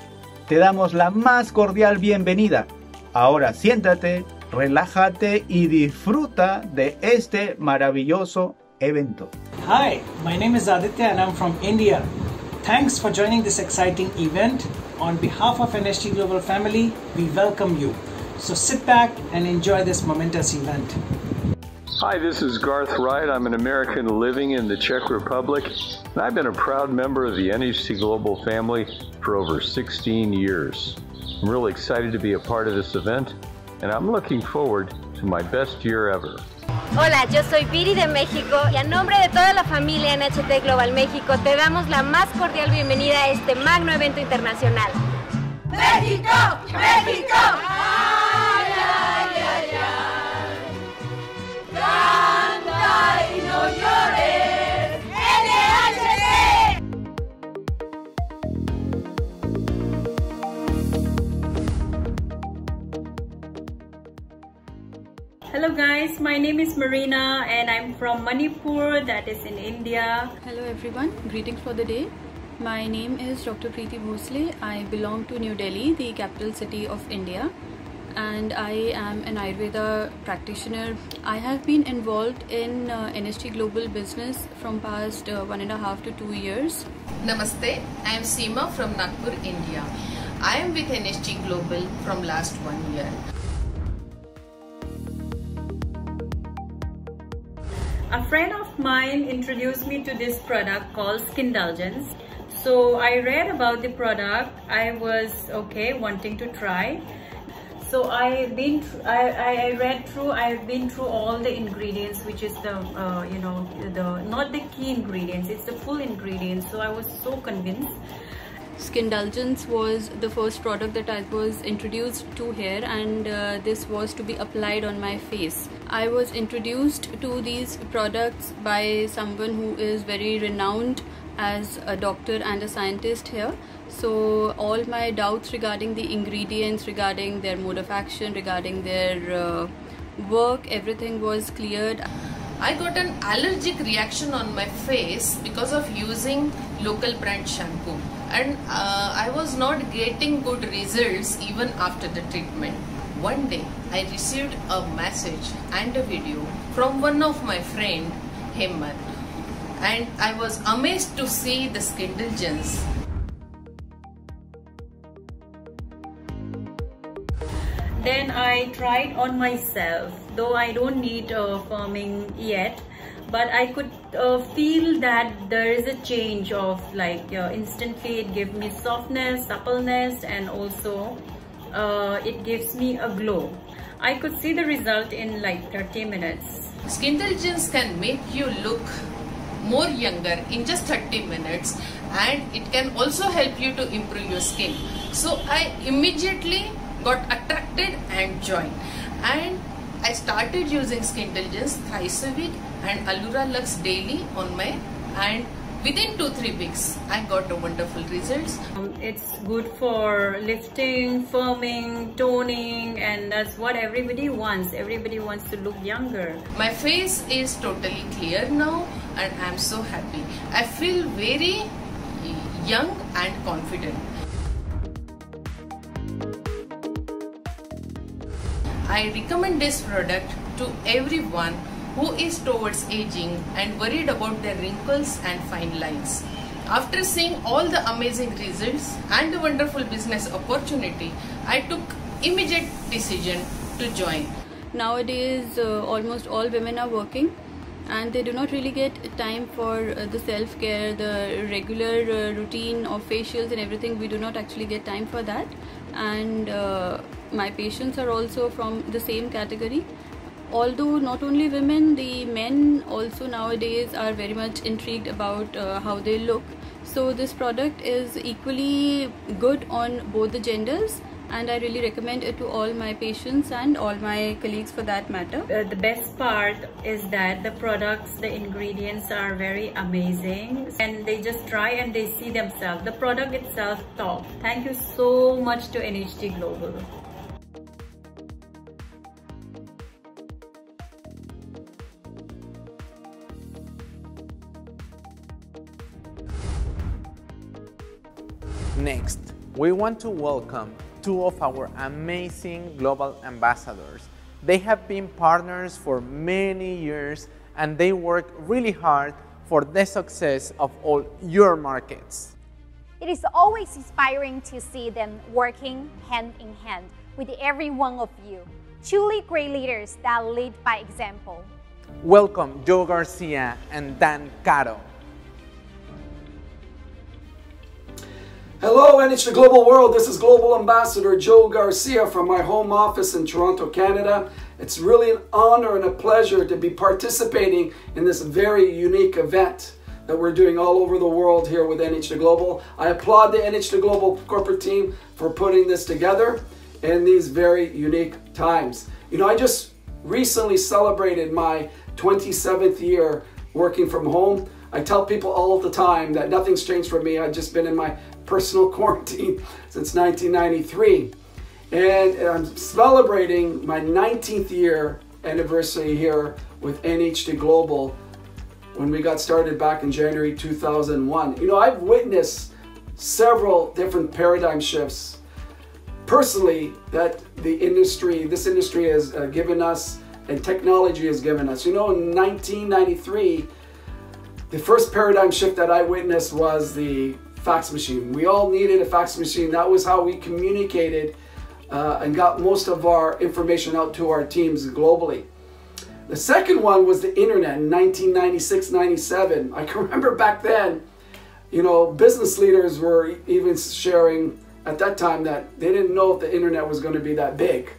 te damos la más cordial bienvenida. Ahora siéntate, relájate y disfruta de este maravilloso evento.
Hi, my name is Aditya and I'm from India. Thanks for joining this exciting event. On behalf of NHT Global family, we welcome you. So sit back and enjoy this momentous event.
Hi, this is Garth Wright. I'm an American living in the Czech Republic, and I've been a proud member of the NHT Global family for over 16 years. I'm really excited to be a part of this event, and I'm looking forward to my best year ever.
Hola, yo soy Viri de México y a nombre de toda la familia NHT Global México te damos la más cordial bienvenida a este magno evento internacional.
¡México! ¡México! ¡Ay, ay, ay, ay! ¡Canta y no llores! ¡NHT!
Hello guys, my name is Marina and I'm from Manipur, that is in India.
Hello everyone, greetings for the day. My name is Dr. Preeti Bhosle. I belong to New Delhi, the capital city of India, and I am an Ayurveda practitioner. I have been involved in NHT Global business from past 1.5 to 2 years.
Namaste, I am Seema from Nagpur, India. I am with NHT Global from last 1 year.
A friend of mine introduced me to this product called Skindulgence. So I read about the product. I was wanting to try. So I've been through all the ingredients, which is the not the key ingredients, it's the full ingredients. So I was so convinced.
Skindulgence was the first product that I was introduced to here, and this was to be applied on my face. I was introduced to these products by someone who is very renowned as a doctor and a scientist here. So all my doubts regarding the ingredients, regarding their mode of action, regarding their work, everything was cleared.
I got an allergic reaction on my face because of using local brand shampoo, and I was not getting good results even after the treatment. One day I received a message and a video from one of my friend, Hemant, and I was amazed to see the Skindulgence.
Then I tried on myself, though I don't need firming yet, but I could feel that there is a change of instantly it gives me softness, suppleness, and also it gives me a glow. I could see the result in 30 minutes.
Skindulgence can make you look more younger in just 30 minutes, and it can also help you to improve your skin. So I immediately got attracted and joined, and I started using Skindulgence thrice a week and Allura Lux daily on my, and within 2-3 weeks I got a wonderful results.
It's good for lifting, firming, toning, and that's what everybody wants. Everybody wants to look younger.
My face is totally clear now and I'm so happy. I feel very young and confident. I recommend this product to everyone who is towards aging and worried about their wrinkles and fine lines. After seeing all the amazing results and the wonderful business opportunity, I took immediate decision to join.
Nowadays, almost all women are working, and they do not really get time for the self-care, the regular routine of facials and everything. We do not actually get time for that. And my patients are also from the same category. Although not only women, the men also nowadays are very much intrigued about how they look. So this product is equally good on both the genders, and I really recommend it to all my patients and all my colleagues for that matter.
The best part is that the products, the ingredients are very amazing, and they just try and they see themselves. The product itself top. Thank you so much to NHT Global.
Next, we want to welcome two of our amazing global ambassadors. They have been partners for many years, and they work really hard for the success of all your markets.
It is always inspiring to see them working hand in hand with every one of you. Truly great leaders that lead by example.
Welcome Joe Garcia and Dan Caro.
Hello NHT Global World, this is Global Ambassador Joe Garcia from my home office in Toronto, Canada. It's really an honor and a pleasure to be participating in this very unique event that we're doing all over the world here with NHT Global. I applaud the NHT Global corporate team for putting this together in these very unique times. You know, I just recently celebrated my 27th year working from home. I tell people all the time that nothing's changed for me. I've just been in my personal quarantine since 1993. And I'm celebrating my 19th year anniversary here with NHT Global when we got started back in January 2001. You know, I've witnessed several different paradigm shifts personally that this industry has given us and technology has given us. You know, in 1993, the first paradigm shift that I witnessed was the fax machine. We all needed a fax machine. That was how we communicated and got most of our information out to our teams globally. The second one was the internet in 1996-97. I can remember back then, you know, business leaders were even sharing at that time that they didn't know if the internet was going to be that big.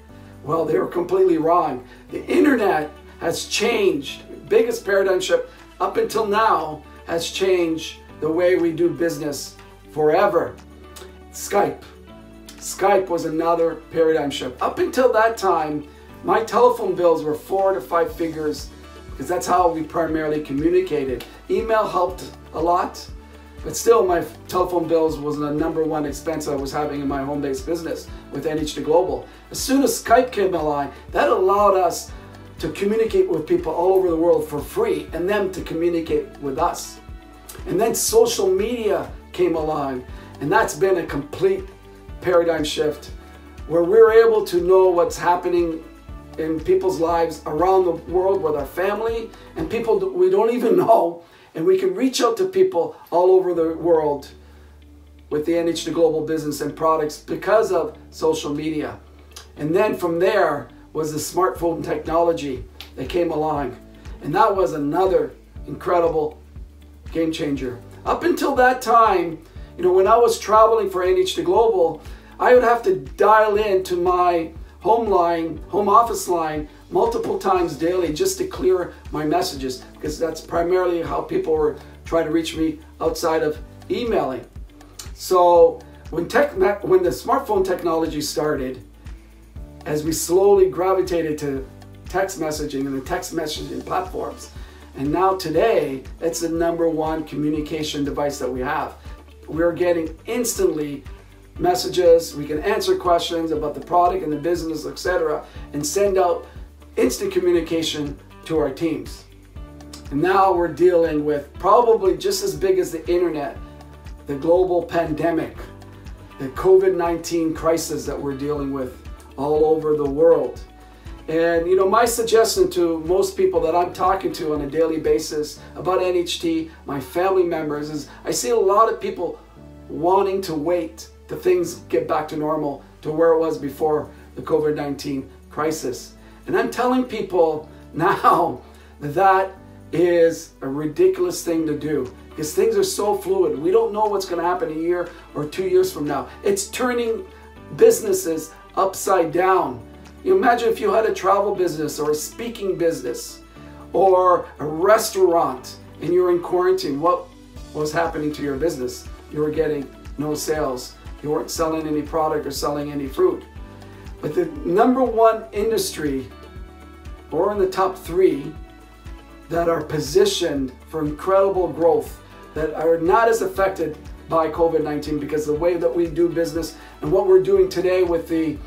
Well, they were completely wrong. The internet has changed. Biggest paradigm shift up until now has changed the way we do business forever. Skype. Skype was another paradigm shift. Up until that time, my telephone bills were 4 to 5 figures because that's how we primarily communicated. Email helped a lot, but still my telephone bills was the #1 expense I was having in my home-based business with NHT Global. As soon as Skype came along, that allowed us to communicate with people all over the world for free and them to communicate with us. And then social media came along, and that's been a complete paradigm shift where we're able to know what's happening in people's lives around the world with our family and people that we don't even know, and we can reach out to people all over the world with the NHT Global business and products because of social media. And then from there was the smartphone technology that came along, and that was another incredible game changer. Up until that time, you know, when I was traveling for NHT Global, I would have to dial into my home office line multiple times daily just to clear my messages, because that's primarily how people were trying to reach me outside of emailing. So when the smartphone technology started, as we slowly gravitated to text messaging and the text messaging platforms, and now today, it's the #1 communication device that we have. We're getting instantly messages, we can answer questions about the product and the business, etc., and send out instant communication to our teams. And now we're dealing with probably just as big as the internet, the global pandemic, the COVID-19 crisis that we're dealing with all over the world. And you know, my suggestion to most people that I'm talking to on a daily basis about NHT, my family members, is I see a lot of people wanting to wait till things get back to normal, to where it was before the COVID-19 crisis. And I'm telling people now that is a ridiculous thing to do, because things are so fluid. We don't know what's going to happen a year or 2 years from now. It's turning businesses upside down. You imagine if you had a travel business or a speaking business or a restaurant and you're in quarantine, what was happening to your business? You were getting no sales. You weren't selling any product or selling any fruit. But the number one industry, or in the top 3, that are positioned for incredible growth, that are not as affected by COVID-19, because the way that we do business and what we're doing today with the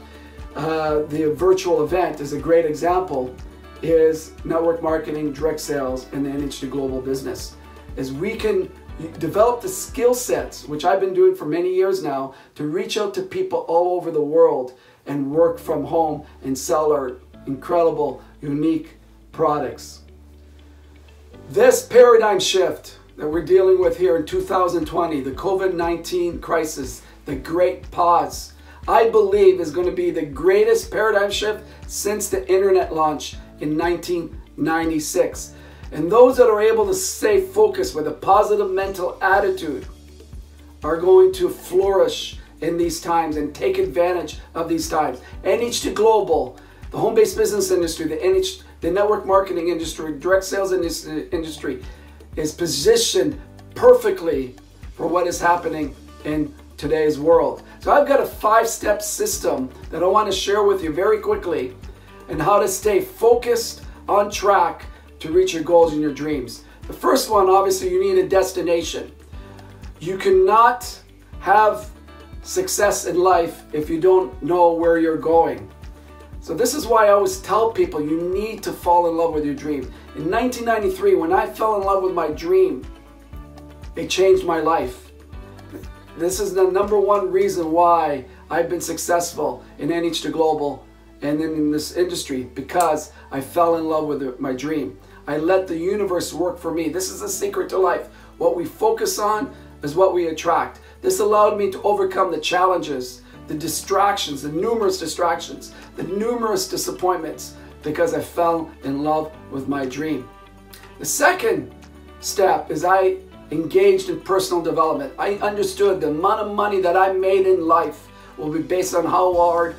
virtual event is a great example, is network marketing, direct sales, and the NHT Global business. As we can develop the skill sets, which I've been doing for many years now, to reach out to people all over the world and work from home and sell our incredible, unique products. This paradigm shift that we're dealing with here in 2020, the COVID-19 crisis, the great pause, I believe is going to be the greatest paradigm shift since the internet launch in 1996. And those that are able to stay focused with a positive mental attitude are going to flourish in these times and take advantage of these times. NHT Global, the home-based business industry, the network marketing industry, direct sales industry is positioned perfectly for what is happening in today's world. So I've got a 5-step system that I want to share with you very quickly, and how to stay focused, on track to reach your goals and your dreams. The first one, obviously, you need a destination. You cannot have success in life if you don't know where you're going. So this is why I always tell people you need to fall in love with your dream. In 1993, when I fell in love with my dream, it changed my life. This is the number one reason why I've been successful in NHT Global and in this industry, because I fell in love with my dream. I let the universe work for me. This is the secret to life. What we focus on is what we attract. This allowed me to overcome the challenges, the distractions, the numerous distractions, the numerous disappointments, because I fell in love with my dream. The second step is I engaged in personal development. I understood the amount of money that I made in life will be based on how hard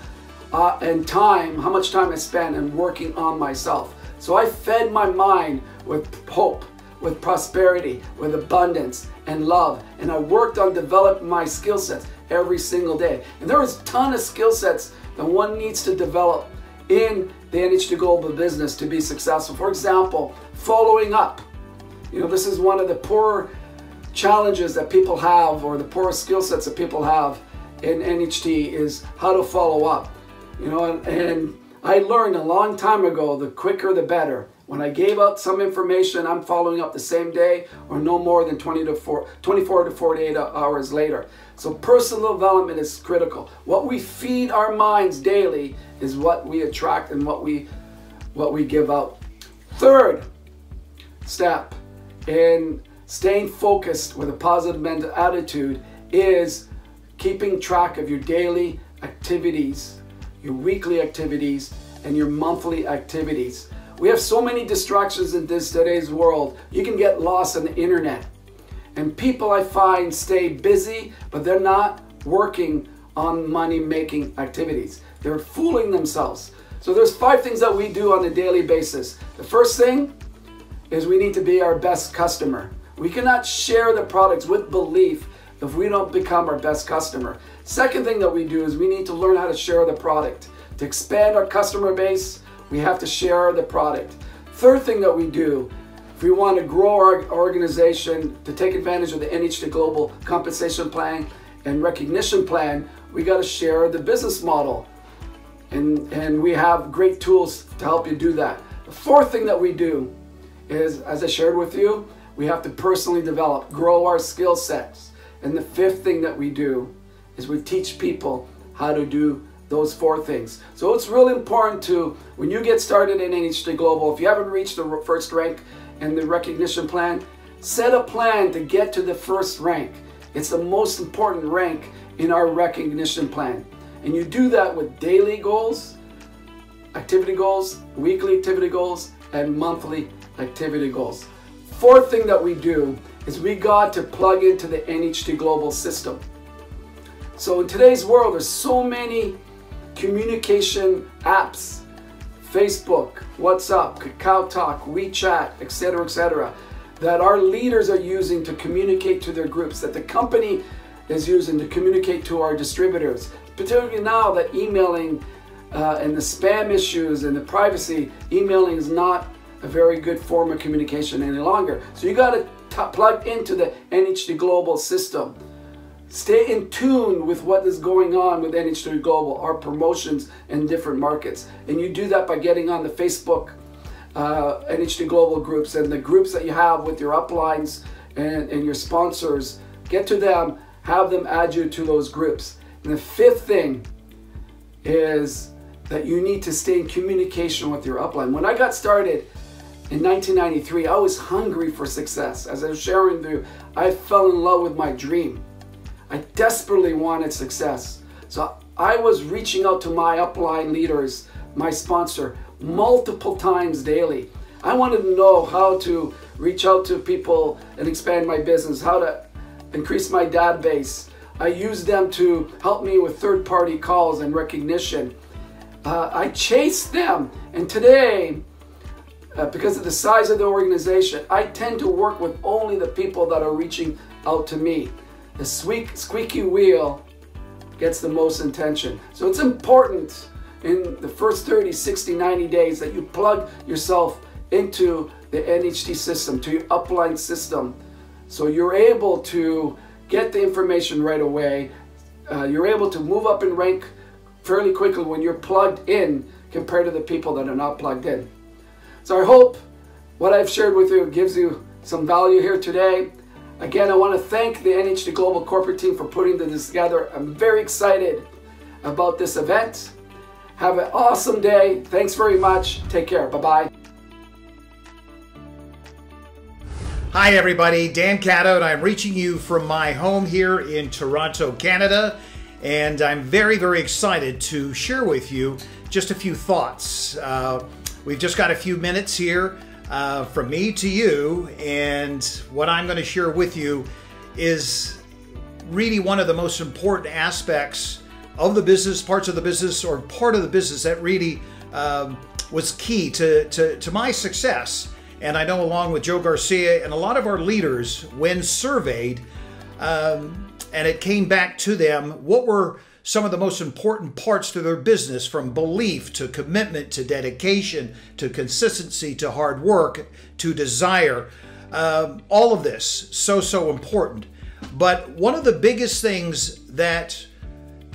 and how much time I spent in working on myself. So I fed my mind with hope, with prosperity, with abundance and love. And I worked on developing my skill sets every single day. And there is a ton of skill sets that one needs to develop in the NHT Global business to be successful. For example, following up. You know, this is one of the poor challenges that people have, or the poor skill sets that people have in NHT, is how to follow up. You know, and I learned a long time ago, the quicker the better. When I gave out some information, I'm following up the same day or no more than 24 to 48 hours later. So personal development is critical. What we feed our minds daily is what we attract and what we give out. Third step in staying focused with a positive mental attitude is keeping track of your daily activities, your weekly activities, and your monthly activities. We have so many distractions in today's world. You can get lost on the internet. And people, I find, stay busy, but they're not working on money-making activities. They're fooling themselves. So there's 5 things that we do on a daily basis. The first thing is we need to be our best customer. We cannot share the products with belief if we don't become our best customer. Second thing that we do is we need to learn how to share the product. To expand our customer base, we have to share the product. Third thing that we do, if we want to grow our organization to take advantage of the NHT Global compensation plan and recognition plan, we got to share the business model. And we have great tools to help you do that. The fourth thing that we do is, as I shared with you, we have to personally develop, grow our skill sets. And the fifth thing that we do is we teach people how to do those 4 things. So it's really important to, when you get started in NHT Global, if you haven't reached the first rank in the recognition plan, set a plan to get to the first rank. It's the most important rank in our recognition plan. And you do that with daily goals, activity goals, weekly activity goals, and monthly activity goals. Fourth thing that we do is we got to plug into the NHT Global system. So in today's world, there's so many communication apps, Facebook, WhatsApp, Kakao Talk, WeChat, etc., that our leaders are using to communicate to their groups, that the company is using to communicate to our distributors. Particularly now that emailing and the spam issues and the privacy, emailing is not a very good form of communication any longer. So you got to plug into the NHT Global system. Stay in tune with what is going on with NHT Global, our promotions in different markets. And you do that by getting on the Facebook NHT Global groups and the groups that you have with your uplines and your sponsors. Get to them, have them add you to those groups. And the fifth thing is that you need to stay in communication with your upline. When I got started in 1993, I was hungry for success. As I was sharing with you, I fell in love with my dream. I desperately wanted success. So I was reaching out to my upline leaders, my sponsor, multiple times daily. I wanted to know how to reach out to people and expand my business, how to increase my database. I used them to help me with third-party calls and recognition. I chased them, and today, because of the size of the organization, I tend to work with only the people that are reaching out to me. The squeaky wheel gets the most attention. So it's important in the first 30, 60, 90 days that you plug yourself into the NHT system, to your upline system. So you're able to get the information right away. You're able to move up in rank fairly quickly when you're plugged in compared to the people that are not plugged in. So I hope what I've shared with you gives you some value here today. Again, I want to thank the NHT Global corporate team for putting this together. I'm very excited about this event. Have an awesome day. Thanks very much. Take care. Bye-bye.
Hi everybody, Dan Catto, and I'm reaching you from my home here in Toronto, Canada, and I'm very, very excited to share with you just a few thoughts. We've just got a few minutes here from me to you, and what I'm going to share with you is really one of the most important aspects of the business, parts of the business, or part of the business that really was key to my success. And I know along with Joe Garcia and a lot of our leaders, when surveyed, and it came back to them, what were some of the most important parts to their business, from belief to commitment to dedication to consistency to hard work to desire. All of this, so important. But one of the biggest things that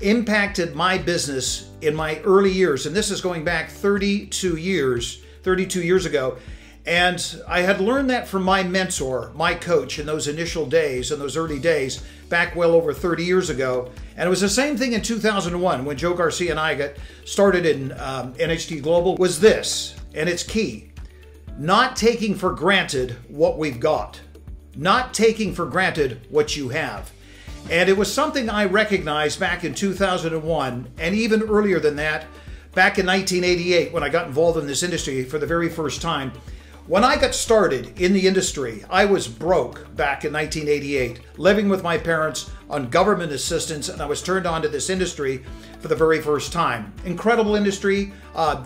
impacted my business in my early years, and this is going back 32 years ago, and I had learned that from my mentor, my coach, in those initial days, in those early days, back well over 30 years ago. And it was the same thing in 2001 when Joe Garcia and I got started in NHT Global, was this, and it's key: not taking for granted what we've got, not taking for granted what you have. And it was something I recognized back in 2001, and even earlier than that, back in 1988 when I got involved in this industry for the very first time. When I got started in the industry, I was broke back in 1988, living with my parents on government assistance, and I was turned on to this industry for the very first time. Incredible industry,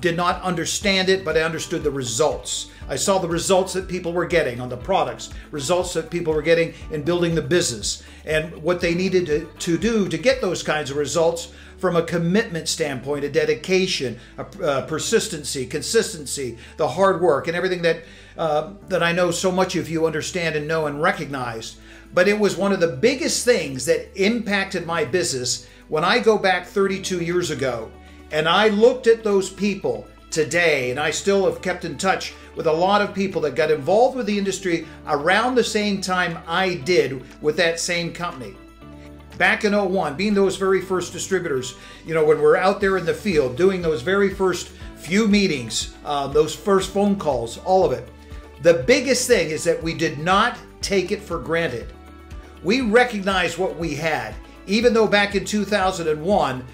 did not understand it, but I understood the results. I saw the results that people were getting on the products, results that people were getting in building the business, and what they needed to do to get those kinds of results from a commitment standpoint, a dedication, a persistency, consistency, the hard work, and everything that I know so much of you understand and know and recognize. But it was one of the biggest things that impacted my business when I go back 32 years ago, and I looked at those people today, and I still have kept in touch with a lot of people that got involved with the industry around the same time I did with that same company. Back in 01, being those very first distributors, you know, when we're out there in the field, doing those very first few meetings, those first phone calls, all of it. The biggest thing is that we did not take it for granted. We recognized what we had. Even though back in 2001,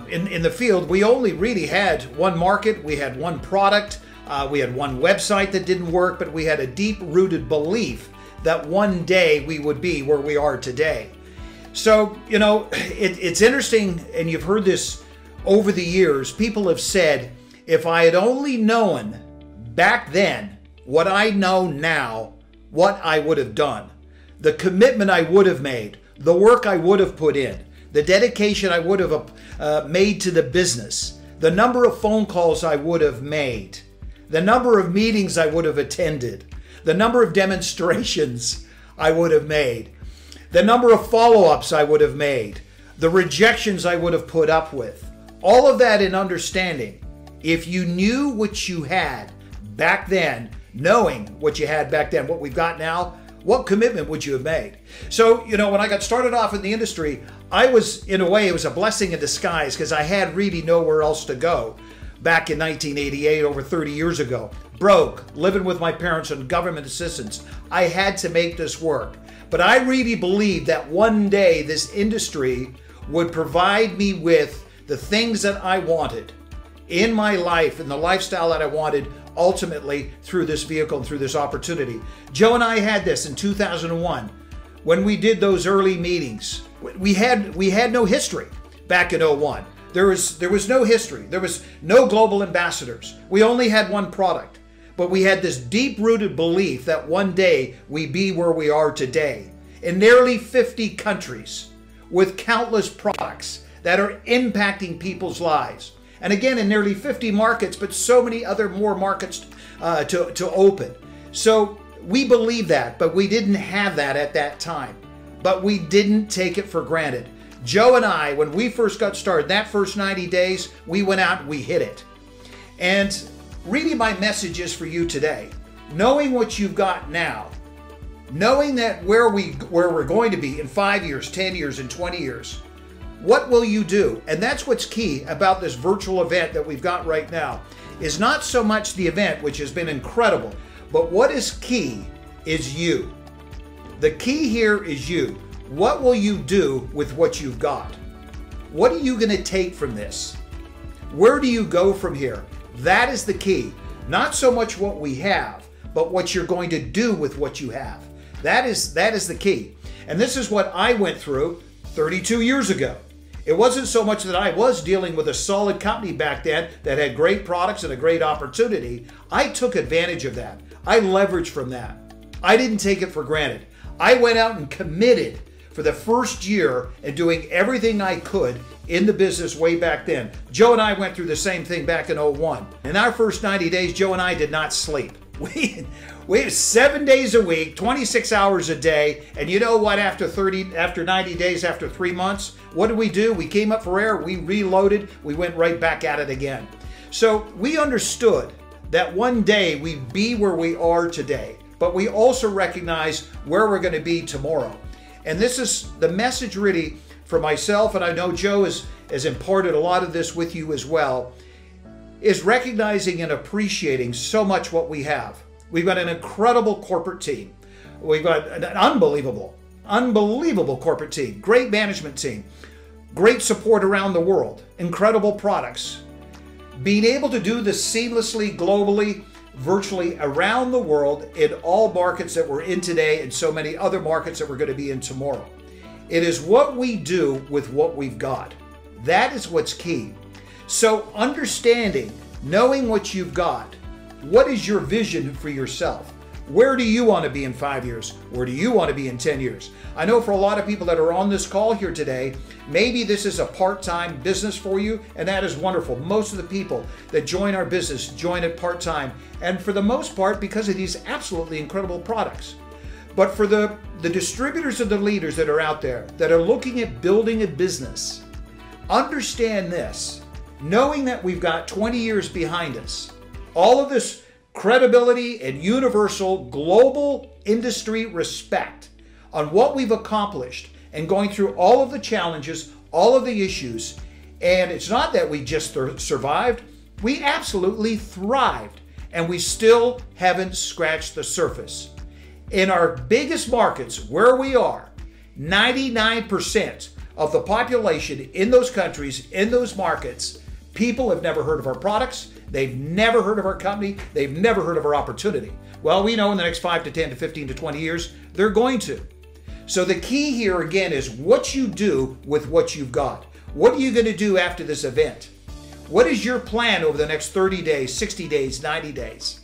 in the field, we only really had one market, we had one product, we had one website that didn't work, but we had a deep-rooted belief that one day we would be where we are today. So, you know, it's interesting, and you've heard this over the years, people have said, if I had only known back then what I know now, what I would have done, the commitment I would have made, the work I would have put in, the dedication I would have made to the business, the number of phone calls I would have made, the number of meetings I would have attended, the number of demonstrations I would have made, the number of follow-ups I would have made, the rejections I would have put up with, all of that in understanding. If you knew what you had back then, knowing what you had back then, what we've got now, what commitment would you have made? So, you know, when I got started off in the industry, I was, in a way, it was a blessing in disguise because I had really nowhere else to go. Back in 1988, over 30 years ago, broke, living with my parents on government assistance. I had to make this work. But I really believed that one day this industry would provide me with the things that I wanted in my life and the lifestyle that I wanted ultimately through this vehicle and through this opportunity. Joe and I had this in 2001 when we did those early meetings. We had no history back in 01. There was no history. There was no global ambassadors. We only had one product. But we had this deep-rooted belief that one day we'd be where we are today in nearly 50 countries with countless products that are impacting people's lives. And again, in nearly 50 markets, but so many other more markets to open. So we believe that, but we didn't have that at that time. But we didn't take it for granted. Joe and I, when we first got started, that first 90 days, we went out and we hit it. And really my message is for you today, knowing what you've got now, knowing that where we're going to be in 5 years, 10 years, and 20 years, what will you do? And that's what's key about this virtual event that we've got right now, is not so much the event, which has been incredible, but what is key is you. The key here is you. What will you do with what you've got? What are you going to take from this? Where do you go from here? That is the key. Not so much what we have, but what you're going to do with what you have. That is the key. And this is what I went through 32 years ago. It wasn't so much that I was dealing with a solid company back then that had great products and a great opportunity. I took advantage of that. I leveraged from that. I didn't take it for granted. I went out and committed for the first year and doing everything I could in the business way back then. Joe and I went through the same thing back in 01. In our first 90 days, Joe and I did not sleep. We 7 days a week, 26 hours a day, and you know what, after 90 days, after 3 months, what did we do? We came up for air, we reloaded, we went right back at it again. So we understood that one day we'd be where we are today, but we also recognize where we're going to be tomorrow. And this is the message really for myself, and I know Joe has imparted a lot of this with you as well, is recognizing and appreciating so much what we have. We've got an incredible corporate team. We've got an unbelievable corporate team, great management team, great support around the world, incredible products. Being able to do this seamlessly, globally, virtually around the world in all markets that we're in today and so many other markets that we're going to be in tomorrow. It is what we do with what we've got. That is what's key. So understanding, knowing what you've got, what is your vision for yourself? Where do you want to be in 5 years? Where do you want to be in 10 years? I know for a lot of people that are on this call here today, maybe this is a part-time business for you, and that is wonderful. Most of the people that join our business join it part-time, and for the most part because of these absolutely incredible products. But for the distributors and the leaders that are out there that are looking at building a business, understand this, knowing that we've got 20 years behind us, all of this credibility and universal global industry respect on what we've accomplished and going through all of the challenges, all of the issues. And it's not that we just survived, we absolutely thrived, and we still haven't scratched the surface. In our biggest markets where we are, 99% of the population in those countries, in those markets, people have never heard of our products. They've never heard of our company. They've never heard of our opportunity. Well, we know in the next 5 to 10 to 15 to 20 years, they're going to. So the key here again is what you do with what you've got. What are you going to do after this event? What is your plan over the next 30 days, 60 days, 90 days?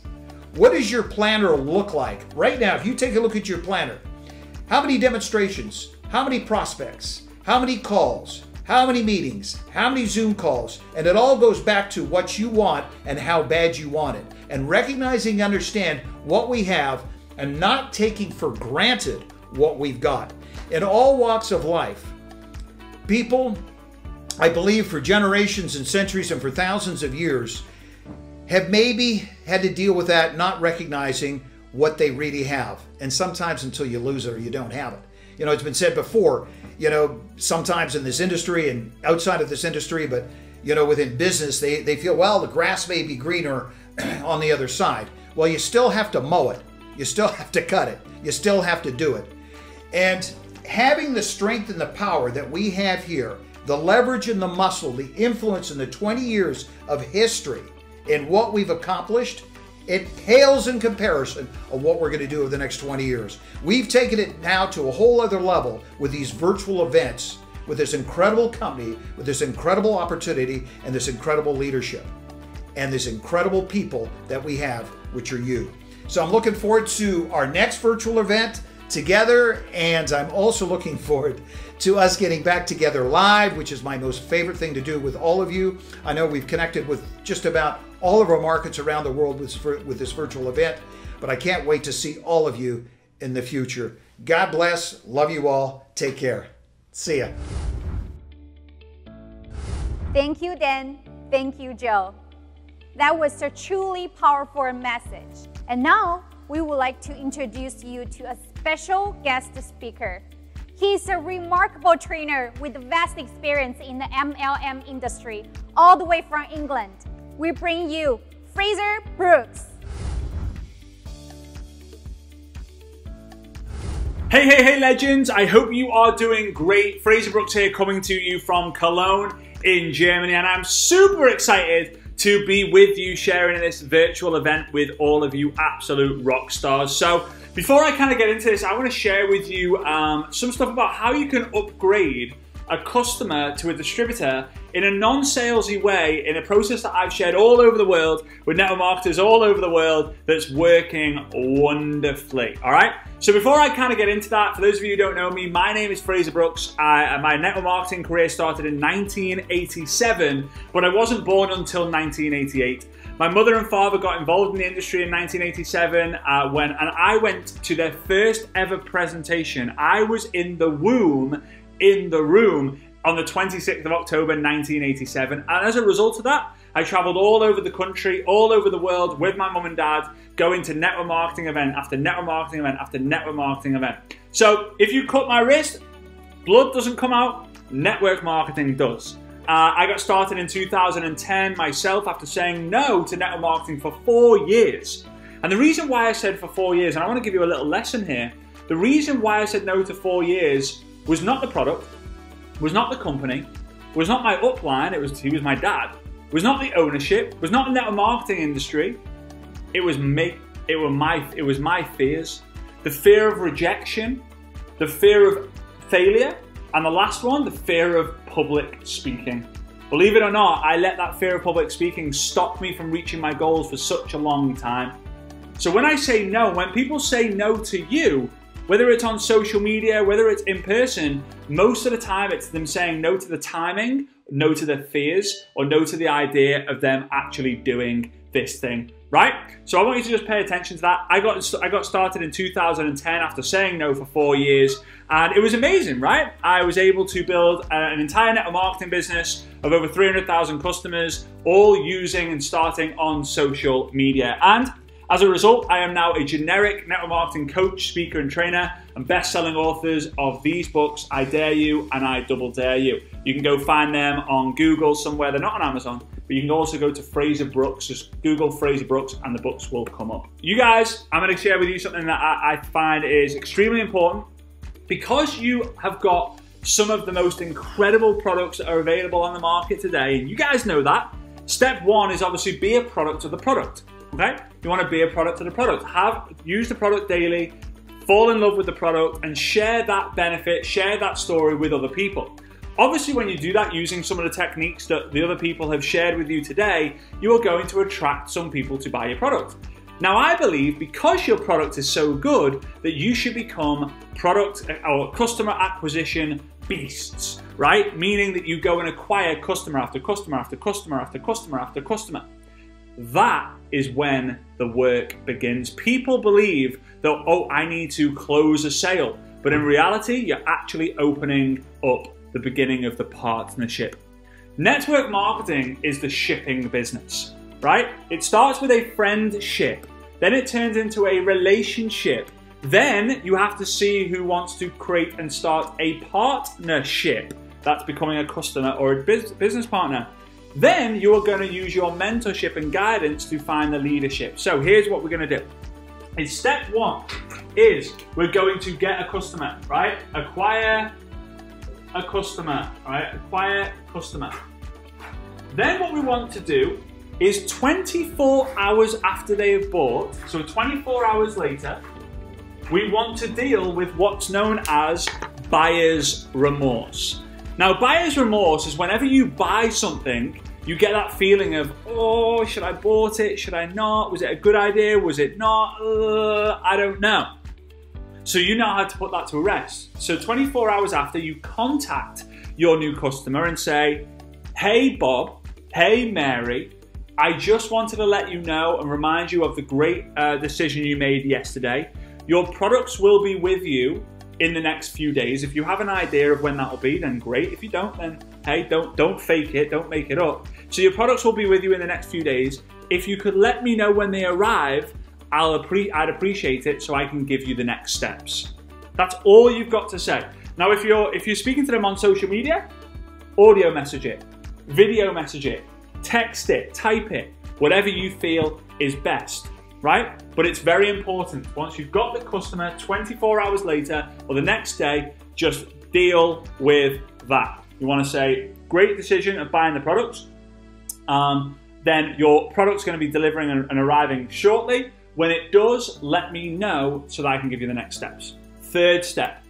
What does your planner look like? Right now, if you take a look at your planner, how many demonstrations, how many prospects, how many calls, how many meetings, how many Zoom calls, and it all goes back to what you want and how bad you want it. And recognizing, understand what we have and not taking for granted what we've got. In all walks of life, people, I believe for generations and centuries and for thousands of years, have maybe had to deal with that, not recognizing what they really have. And sometimes until you lose it or you don't have it. You know, it's been said before, you know, sometimes in this industry and outside of this industry, but, you know, within business, they feel, well, the grass may be greener on the other side. Well, you still have to mow it. You still have to cut it. You still have to do it. And having the strength and the power that we have here, the leverage and the muscle, the influence in the 20 years of history in what we've accomplished, it pales in comparison of what we're going to do over the next 20 years. We've taken it now to a whole other level with these virtual events, with this incredible company, with this incredible opportunity, and this incredible leadership, and this incredible people that we have, which are you. So I'm looking forward to our next virtual event together, and I'm also looking forward to us getting back together live, which is my most favorite thing to do with all of you. I know we've connected with just about all of our markets around the world with this virtual event, but I can't wait to see all of you in the future. God bless. Love you all. Take care. See ya.
Thank you, Dan. Thank you, Joe. That was a truly powerful message. And now we would like to introduce you to a special guest speaker. He's a remarkable trainer with vast experience in the MLM industry, all the way from England. We bring you Fraser Brooks.
Hey legends, I hope you are doing great. Fraser Brooks here, coming to you from Cologne in Germany, and I'm super excited to be with you sharing this virtual event with all of you absolute rock stars. So before I kind of get into this, I want to share with you some stuff about how you can upgrade a customer to a distributor in a non-salesy way, in a process that I've shared all over the world with network marketers all over the world that's working wonderfully, all right? So before I kind of get into that, for those of you who don't know me, my name is Fraser Brooks. My network marketing career started in 1987, but I wasn't born until 1988. My mother and father got involved in the industry in 1987 and I went to their first ever presentation. I was in the room on the 26th of October 1987, and as a result of that, I traveled all over the country, all over the world with my mum and dad, going to network marketing event after network marketing event after network marketing event. So if you cut my wrist, blood doesn't come out, network marketing does. I got started in 2010 myself after saying no to network marketing for 4 years. And the reason why I said for 4 years, and I want to give you a little lesson here, the reason why I said no to 4 years was not the product, was not the company, was not my upline, he was my dad, was not the ownership, was not the network marketing industry. It was my fears. The fear of rejection, the fear of failure, and the last one, the fear of public speaking. Believe it or not, I let that fear of public speaking stop me from reaching my goals for such a long time. So when I say no, when people say no to you, whether it's on social media, whether it's in person, most of the time it's them saying no to the timing, no to their fears, or no to the idea of them actually doing this thing, right? So I want you to just pay attention to that. I got started in 2010 after saying no for 4 years, and it was amazing, right? I was able to build an entire network marketing business of over 300,000 customers, all using and starting on social media. And as a result, I am now a generic network marketing coach, speaker, and trainer, and best-selling authors of these books, I Dare You and I Double Dare You. You can go find them on Google somewhere. They're not on Amazon, but you can also go to Fraser Brooks. Just Google Fraser Brooks and the books will come up. You guys, I'm going to share with you something that I find is extremely important. Because you have got some of the most incredible products that are available on the market today, and you guys know that. Step one is obviously be a product of the product, okay? You want to be a product of the product. Use the product daily, fall in love with the product, and share that benefit, share that story with other people. Obviously, when you do that using some of the techniques that the other people have shared with you today, you are going to attract some people to buy your product. Now, I believe because your product is so good that you should become product or customer acquisition beasts, right? Meaning that you go and acquire customer after customer after customer after customer after customer. That is when the work begins. People believe that, oh, I need to close a sale. But in reality, you're actually opening up the beginning of the partnership. Network marketing is the shipping business, right? It starts with a friendship, then it turns into a relationship. Then you have to see who wants to create and start a partnership. That's becoming a customer or a business partner. Then you are going to use your mentorship and guidance to find the leadership. So here's what we're going to do. In step one is we're going to get a customer, right? Acquire a customer, right? Acquire customer. Then what we want to do is 24 hours after they have bought, so 24 hours later, we want to deal with what's known as buyer's remorse. Now, buyer's remorse is whenever you buy something, you get that feeling of, oh, should I bought it? Should I not? Was it a good idea? Was it not? I don't know. So you know how to put that to rest. So 24 hours after, you contact your new customer and say, hey, Bob, hey, Mary, I just wanted to let you know and remind you of the great decision you made yesterday. Your products will be with you in the next few days. If you have an idea of when that will be, then great. If you don't, then hey, don't fake it, don't make it up. So your products will be with you in the next few days. If you could let me know when they arrive, I'd appreciate it so I can give you the next steps. That's all you've got to say. Now, if you're speaking to them on social media, audio message it, video message it, text it, type it, whatever you feel is best. Right? But it's very important. Once you've got the customer, 24 hours later or the next day, just deal with that. You want to say, great decision of buying the products. Then your product's going to be delivering and arriving shortly. When it does, let me know so that I can give you the next steps. Third step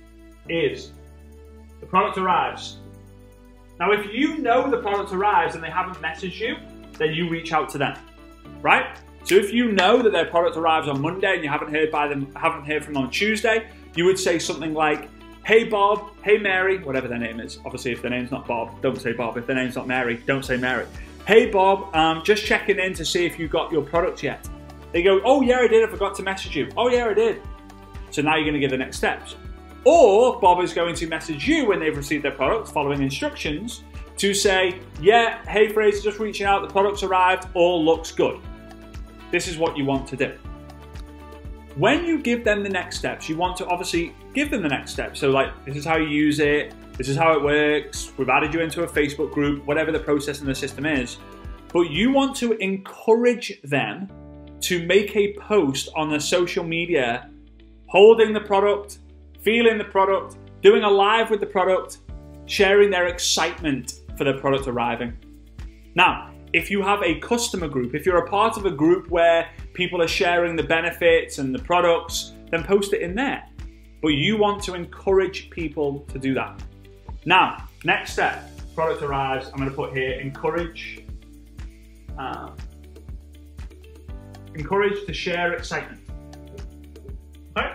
is the product arrives. Now, if you know the product arrives and they haven't messaged you, then you reach out to them, right? So if you know that their product arrives on Monday and you haven't heard from them on Tuesday, you would say something like, hey Bob, hey Mary, whatever their name is. Obviously, if their name's not Bob, don't say Bob. If their name's not Mary, don't say Mary. Hey Bob, just checking in to see if you got your product yet. They go, oh yeah, I did, I forgot to message you. Oh yeah, I did. So now you're gonna give the next steps. Or Bob is going to message you when they've received their product, following instructions, to say, yeah, hey Fraser, just reaching out, the product's arrived, all looks good. This is what you want to do. When you give them the next steps, you want to obviously give them the next steps. So like, this is how you use it, this is how it works, we've added you into a Facebook group, whatever the process in the system is. But you want to encourage them to make a post on their social media, holding the product, feeling the product, doing a live with the product, sharing their excitement for the product arriving. Now, if you have a customer group, if you're a part of a group where people are sharing the benefits and the products, then post it in there. But you want to encourage people to do that. Now, next step, product arrives. I'm going to put here, encourage to share excitement. Okay?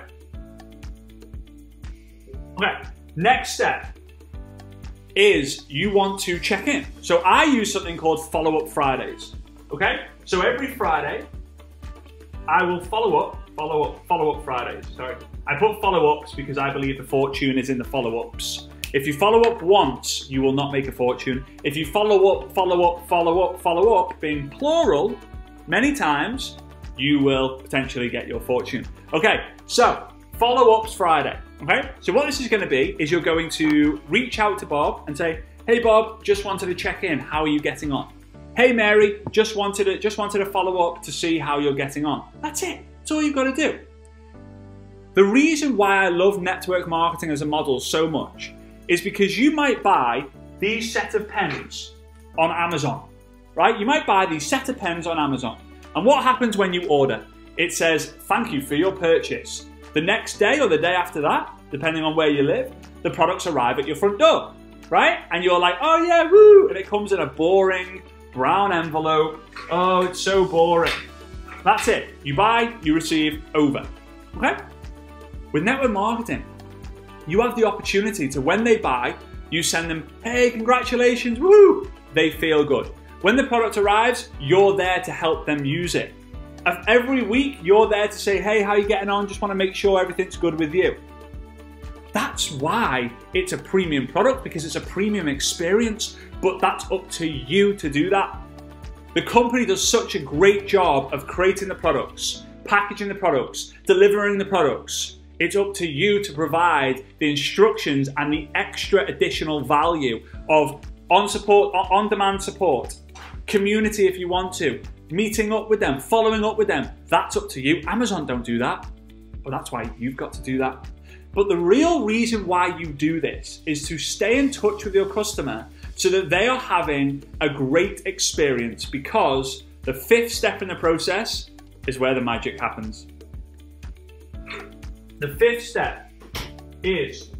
Okay, next step is you want to check in. So I use something called follow-up Fridays, okay? So every Friday, I will follow up Fridays, sorry. I put follow-ups because I believe the fortune is in the follow-ups. If you follow up once, you will not make a fortune. If you follow up, being plural, many times, you will potentially get your fortune. Okay, so follow-ups Friday. Okay, so what this is going to be is you're going to reach out to Bob and say, hey Bob, just wanted to check in, how are you getting on? Hey Mary, just wanted to follow up to see how you're getting on. That's it, that's all you've got to do. The reason why I love network marketing as a model so much is because you might buy these set of pens on Amazon, right? You might buy these set of pens on Amazon. And what happens when you order? It says, thank you for your purchase. The next day or the day after that, depending on where you live, the products arrive at your front door, right? And you're like, oh yeah, woo! And it comes in a boring brown envelope. Oh, it's so boring. That's it. You buy, you receive, over. Okay? With network marketing, you have the opportunity to, when they buy, you send them, hey, congratulations, woo! They feel good. When the product arrives, you're there to help them use it. Every week, you're there to say, hey, how are you getting on? Just want to make sure everything's good with you. That's why it's a premium product, because it's a premium experience, but that's up to you to do that. The company does such a great job of creating the products, packaging the products, delivering the products. It's up to you to provide the instructions and the extra additional value of on-demand support, community if you want to, meeting up with them, following up with them. That's up to you. Amazon don't do that, but that's why you've got to do that. But the real reason why you do this is to stay in touch with your customer so that they are having a great experience, because the 5th step in the process is where the magic happens. The 5th step is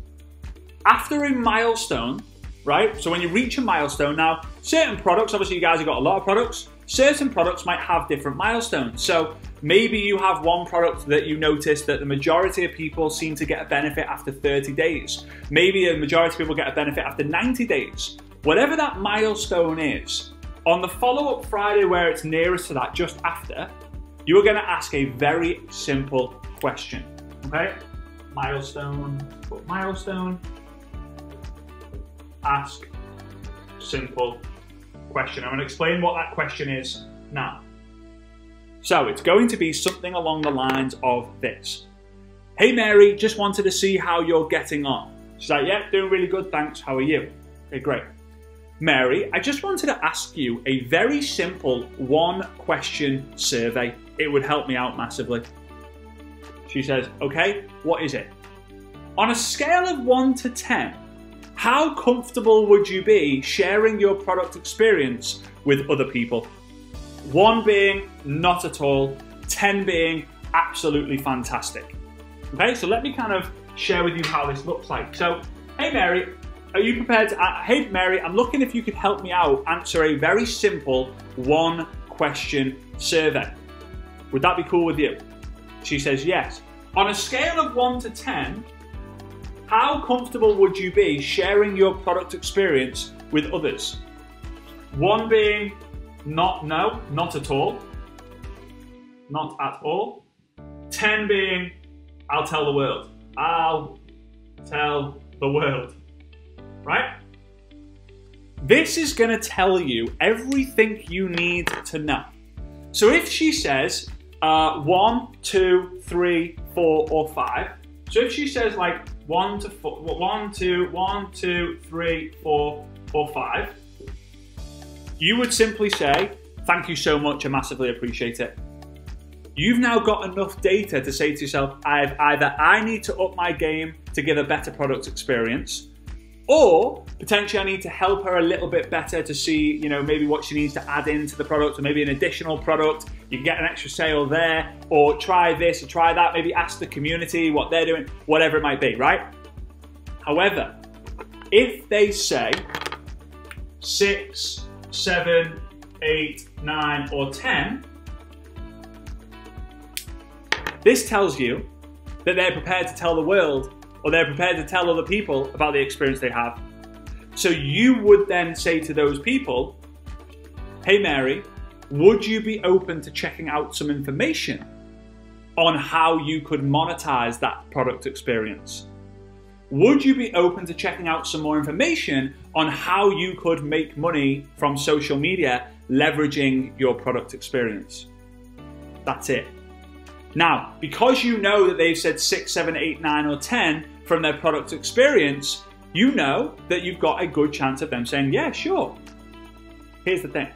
after a milestone, right? So when you reach a milestone, now certain products, obviously you guys have got a lot of products, certain products might have different milestones. So maybe you have one product that you notice that the majority of people seem to get a benefit after 30 days. Maybe a majority of people get a benefit after 90 days. Whatever that milestone is, on the follow-up Friday where it's nearest to that, just after, you are going to ask a very simple question. Okay? Milestone, ask simple question. I'm going to explain what that question is now. So it's going to be something along the lines of this. Hey Mary, just wanted to see how you're getting on. She's like, yeah, doing really good, thanks, how are you? Okay, great. Mary, I just wanted to ask you a very simple 1-question survey. It would help me out massively. She says, okay, what is it? On a scale of 1 to 10, how comfortable would you be sharing your product experience with other people? 1 being not at all, 10 being absolutely fantastic. Okay, so let me kind of share with you how this looks like. So, hey Mary, are you prepared to, hey Mary, I'm looking if you could help me out answer a very simple 1-question survey. Would that be cool with you? She says yes. On a scale of 1 to 10, how comfortable would you be sharing your product experience with others? 1 being not at all. Not at all. 10 being, I'll tell the world. I'll tell the world. Right? This is going to tell you everything you need to know. So if she says 1, 2, 3, 4, or 5. So if she says like 1 to 4, 1, 2, 3, 4, or 5, you would simply say, thank you so much, I massively appreciate it. You've now got enough data to say to yourself, either I need to up my game to give a better product experience, or potentially I need to help her a little bit better to see, you know, maybe what she needs to add into the product, or maybe an additional product. You can get an extra sale there, or try this or try that. Maybe ask the community what they're doing, whatever it might be, right? However, if they say 6, 7, 8, 9, or 10, this tells you that they're prepared to tell the world, or they're prepared to tell other people about the experience they have. So you would then say to those people, hey Mary, would you be open to checking out some information on how you could monetize that product experience? Would you be open to checking out some more information on how you could make money from social media leveraging your product experience? That's it. Now, because you know that they've said 6, 7, 8, 9, or 10 from their product experience, you know that you've got a good chance of them saying, yeah, sure. Here's the thing.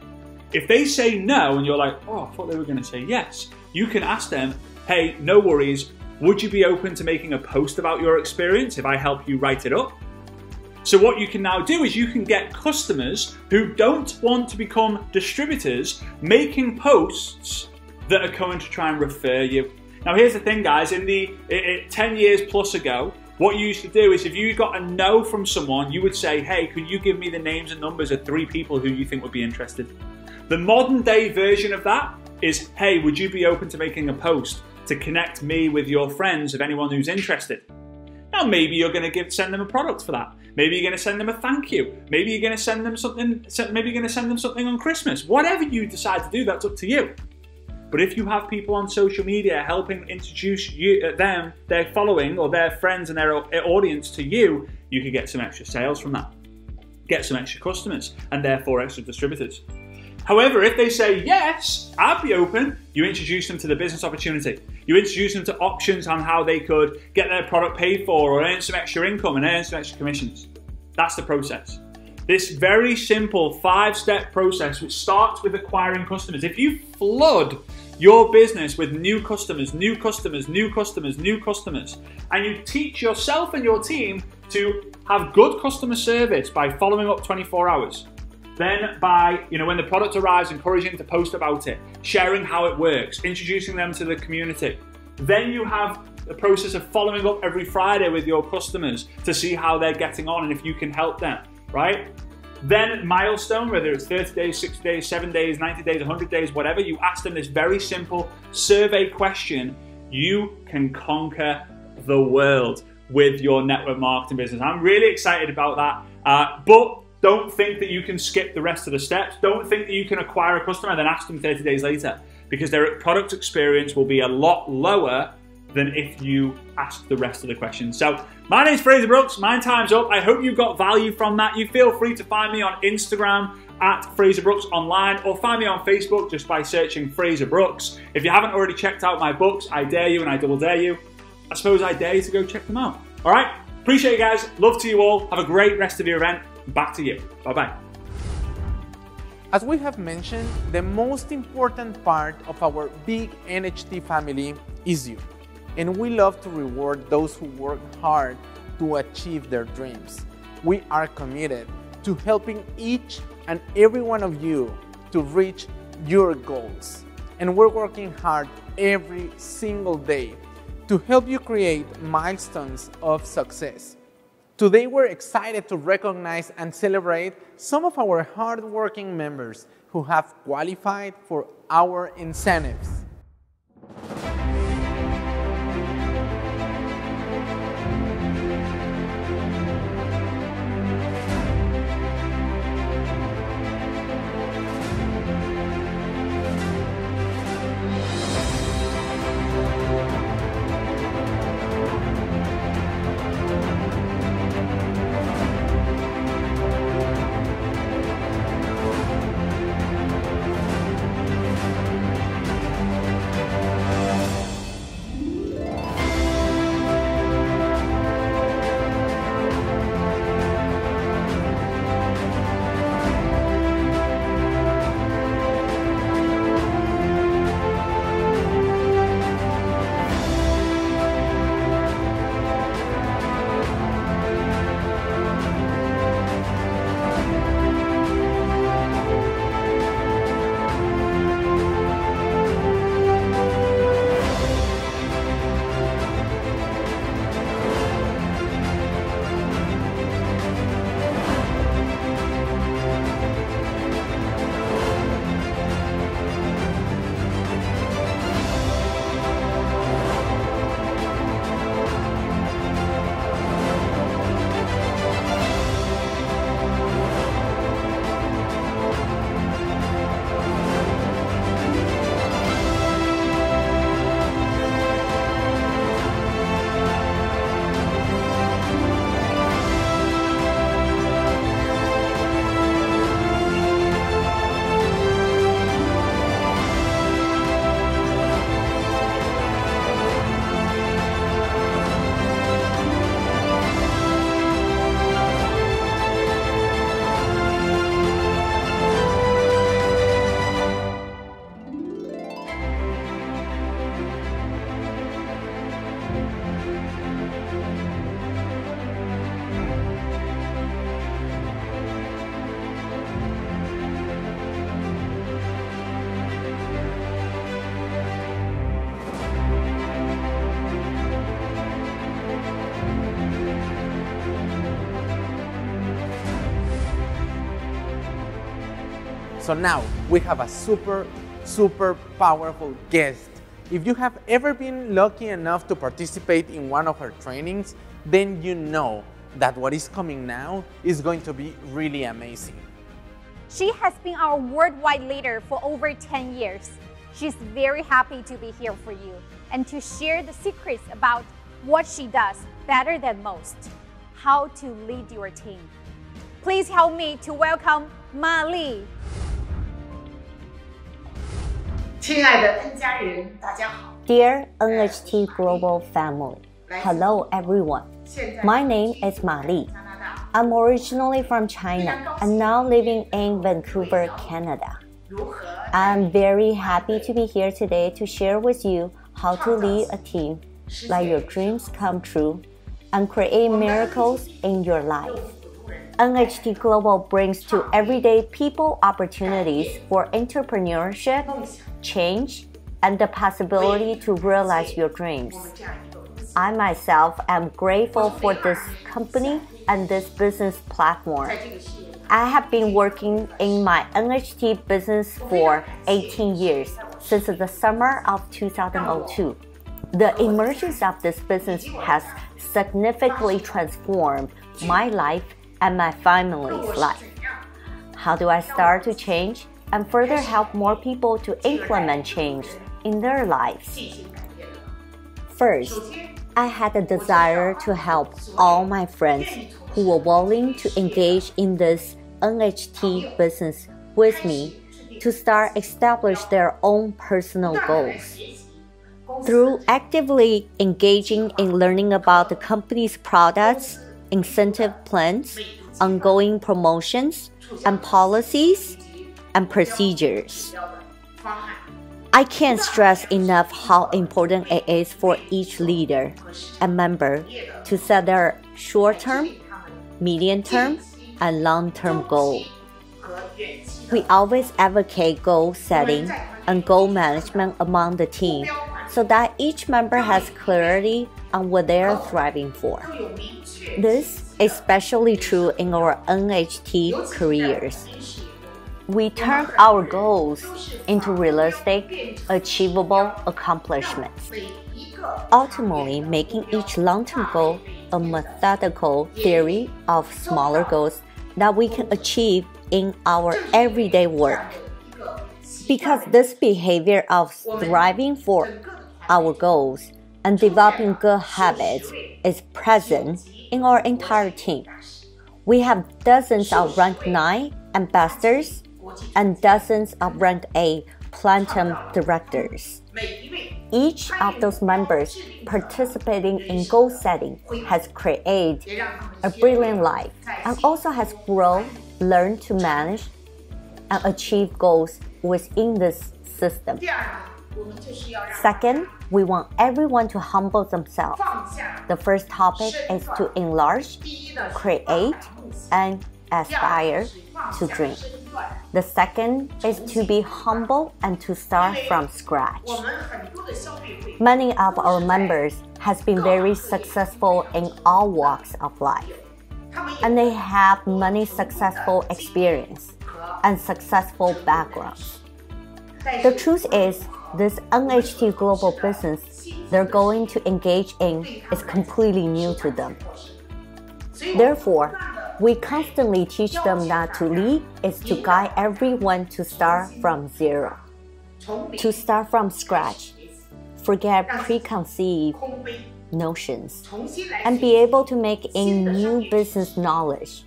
If they say no and you're like, oh, I thought they were going to say yes, you can ask them, hey, no worries, would you be open to making a post about your experience if I help you write it up? So what you can now do is you can get customers who don't want to become distributors making posts that are going to try and refer you. Now here's the thing, guys, 10 years plus ago, what you used to do is if you got a no from someone, you would say, hey, could you give me the names and numbers of 3 people who you think would be interested? The modern day version of that is, hey, would you be open to making a post to connect me with your friends of anyone who's interested? Now maybe you're going to send them a product for that. Maybe you're going to send them a thank you. Maybe you're going to send them something. Maybe you're going to send them something on Christmas. Whatever you decide to do, that's up to you. But if you have people on social media helping introduce them, their following or their friends and their audience to you, you could get some extra sales from that. Get some extra customers and therefore extra distributors. However, if they say, yes, I'd be open, you introduce them to the business opportunity. You introduce them to options on how they could get their product paid for or earn some extra income and earn some extra commissions. That's the process. This very simple 5-step process, which starts with acquiring customers. If you flood your business with new customers, new customers, new customers, new customers, and you teach yourself and your team to have good customer service by following up 24 hours, then by, when the product arrives, encouraging to post about it, sharing how it works, introducing them to the community. Then you have the process of following up every Friday with your customers to see how they're getting on and if you can help them, right? Then milestone, whether it's 30 days, 60 days, 7 days, 90 days, 100 days, whatever, you ask them this very simple survey question. You can conquer the world with your network marketing business. I'm really excited about that, but don't think that you can skip the rest of the steps. Don't think that you can acquire a customer and then ask them 30 days later, because their product experience will be a lot lower than if you ask the rest of the questions. So my name's Fraser Brooks. My time's up. I hope you got value from that. You feel free to find me on Instagram at Fraser Brooks Online, or find me on Facebook just by searching Fraser Brooks. If you haven't already checked out my books, I dare you and I double dare you. I suppose I dare you to go check them out. All right? Appreciate you guys. Love to you all. Have a great rest of your event. Back to you. Bye-bye.
As we have mentioned, the most important part of our big NHT family is you. And we love to reward those who work hard to achieve their dreams. We are committed to helping each and every one of you to reach your goals. And we're working hard every single day to help you create milestones of success. Today we're excited to recognize and celebrate some of our hardworking members who have qualified for our incentives. So now we have a super powerful guest. If you have ever been lucky enough to participate in one of her trainings, then you know that what is coming now is going to be really amazing.
She has been our worldwide leader for over 10 years. She's very happy to be here for you and to share the secrets about what she does better than most, how to lead your team. Please help me to welcome Ma Li.
亲爱的 N 家人，大家好。
Dear NHT Global Family, hello everyone. My name is Ma Li. I'm originally from China and now living in Vancouver, Canada. I'm very happy to be here today to share with you how to lead a team, let your dreams come true, and create miracles in your life. NHT Global brings to everyday people opportunities for entrepreneurship, change, and the possibility to realize your dreams. I myself am grateful for this company and this business platform. I have been working in my NHT business for 18 years, since the summer of 2002. The emergence of this business has significantly transformed my life and my family's life. How do I start to change and further help more people to implement change in their lives? First, I had a desire to help all my friends who were willing to engage in this NHT business with me to start establish their own personal goals. Through actively engaging in learning about the company's products, incentive plans, ongoing promotions, and policies and procedures. I can't stress enough how important it is for each leader and member to set their short-term, medium-term, and long-term goals. We always advocate goal setting and goal management among the team so that each member has clarity on what they are striving for. This is especially true in our NHT careers. We turn our goals into realistic, achievable accomplishments, ultimately making each long-term goal a methodical theory of smaller goals that we can achieve in our everyday work. Because this behavior of striving for our goals and developing good habits is present in our entire team. We have dozens of Rank 9 ambassadors and dozens of Rank A Platinum directors. Each of those members participating in goal setting has created a brilliant life and also has grown, learned to manage, and achieve goals within this system. Second, we want everyone to humble themselves. The first topic is to enlarge, create, and aspire to dream. The second is to be humble and to start from scratch. Many of our members has been very successful in all walks of life, and they have many successful experience and successful backgrounds. The truth is, this NHT global business they're going to engage in is completely new to them. Therefore, we constantly teach them that to lead is to guide everyone to start from zero, to start from scratch, forget preconceived notions, and be able to make in new business knowledge,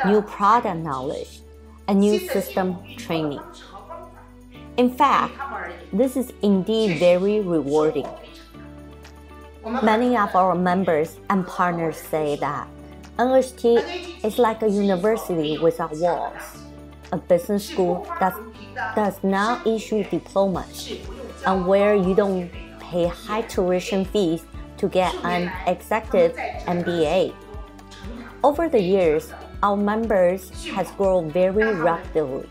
new product knowledge, and new system training. In fact, this is indeed very rewarding. Many of our members and partners say that NHT is like a university without walls, a business school that does not issue diplomas, and where you don't pay high tuition fees to get an executive MBA. Over the years, our members has grown very rapidly.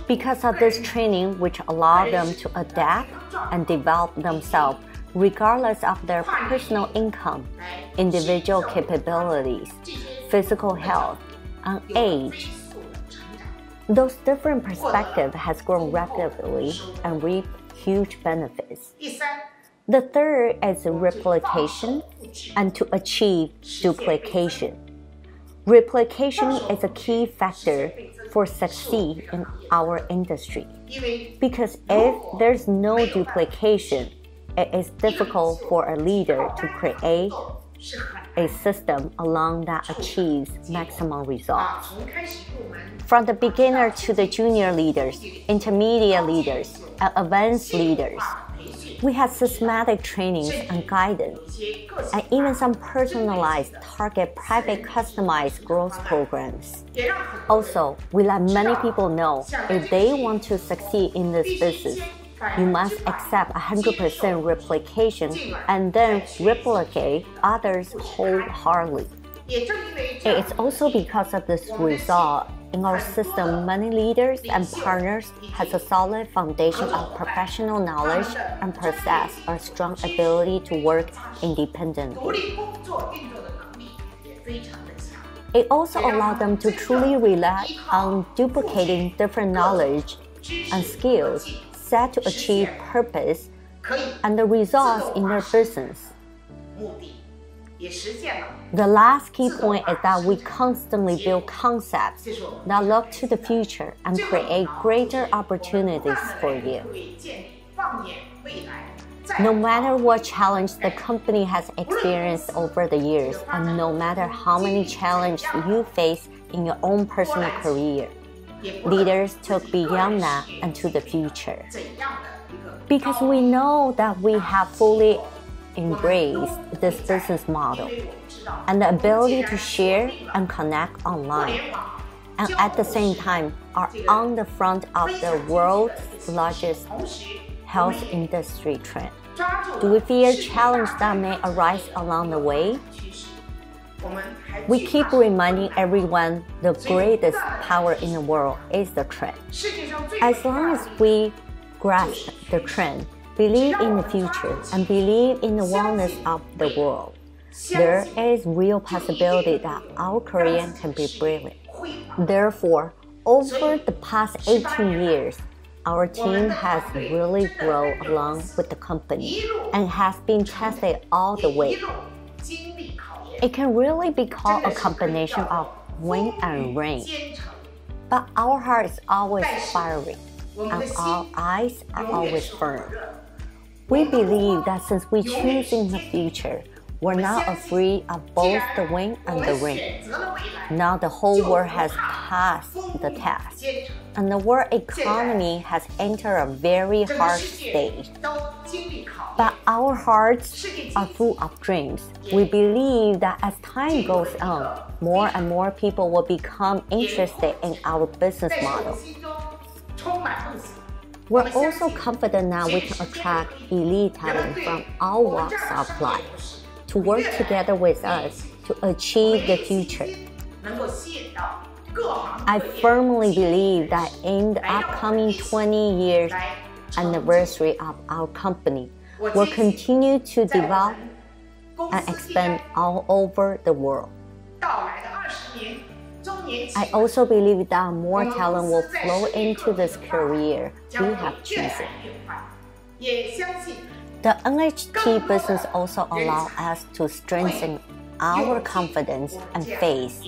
Because of this training, which allowed them to adapt and develop themselves regardless of their personal income, individual capabilities, physical health, and age. Those different perspectives has grown rapidly and reaped huge benefits. The third is replication and to achieve duplication. Replication is a key factor for succeed in our industry because if there's no duplication, it is difficult for a leader to create a system along that achieves maximum results. From the beginner to the junior leaders, intermediate leaders, and advanced leaders, we have systematic trainings and guidance, and even some personalized, target, private, customized growth programs. Also, we let many people know if they want to succeed in this business, you must accept 100% replication and then replicate others wholeheartedly. It's also because of this result in our system, many leaders and partners has a solid foundation of professional knowledge and possess a strong ability to work independently. It also allows them to truly rely on duplicating different knowledge and skills set to achieve purpose and the results in their business. The last key point is that we constantly build concepts that look to the future and create greater opportunities for you. No matter what challenge the company has experienced over the years, and no matter how many challenges you face in your own personal career, leaders took beyond that and to the future. Because we know that we have fully embraced this business model and the ability to share and connect online, and at the same time are on the front of the world's largest health industry trend. Do we fear challenges that may arise along the way? We keep reminding everyone the greatest power in the world is the trend. As long as we grasp the trend, believe in the future, and believe in the wellness of the world, there is real possibility that our career can be brilliant. Therefore, over the past 18 years, our team has really grown along with the company and has been tested all the way. It can really be called a combination of win and rain. But our heart is always firing, and our eyes are always firm. We believe that since we choose in the future, we're not afraid of both the wind and the rain. Now the whole world has passed the test, and the world economy has entered a very hard stage. But our hearts are full of dreams. We believe that as time goes on, more and more people will become interested in our business model. We're also confident that we can attract elite talent from all walks of life to work together with us to achieve the future. I firmly believe that in the upcoming 20 years anniversary of our company, we'll continue to develop and expand all over the world. I also believe that more talent will flow into this career we have chosen. The NHT business also allows us to strengthen our confidence and faith,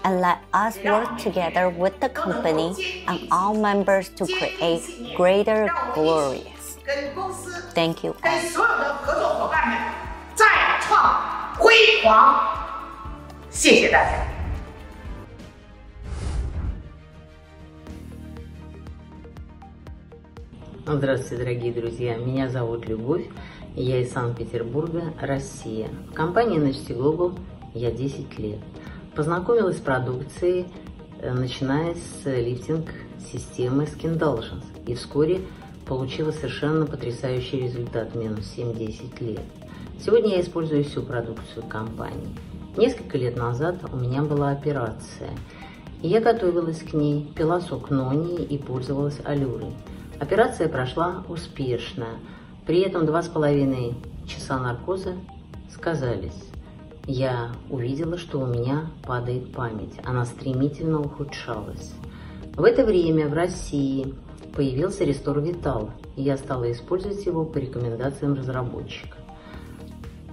and let us work together with the company and all members to create greater glories. Thank you all.
Здравствуйте, дорогие друзья! Меня зовут Любовь, и я из Санкт-Петербурга, Россия. В компании NHT Global я 10 лет. Познакомилась с продукцией, начиная с лифтинг-системы Skindulgence, и вскоре получила совершенно потрясающий результат, минус 7-10 лет. Сегодня я использую всю продукцию компании. Несколько лет назад у меня была операция, и я готовилась к ней, пила сок нони и пользовалась аллюрой. Операция прошла успешно, при этом 2,5 часа наркоза сказались. Я увидела, что у меня падает память, она стремительно ухудшалась. В это время в России появился Restore Vital, и я стала использовать его по рекомендациям разработчика.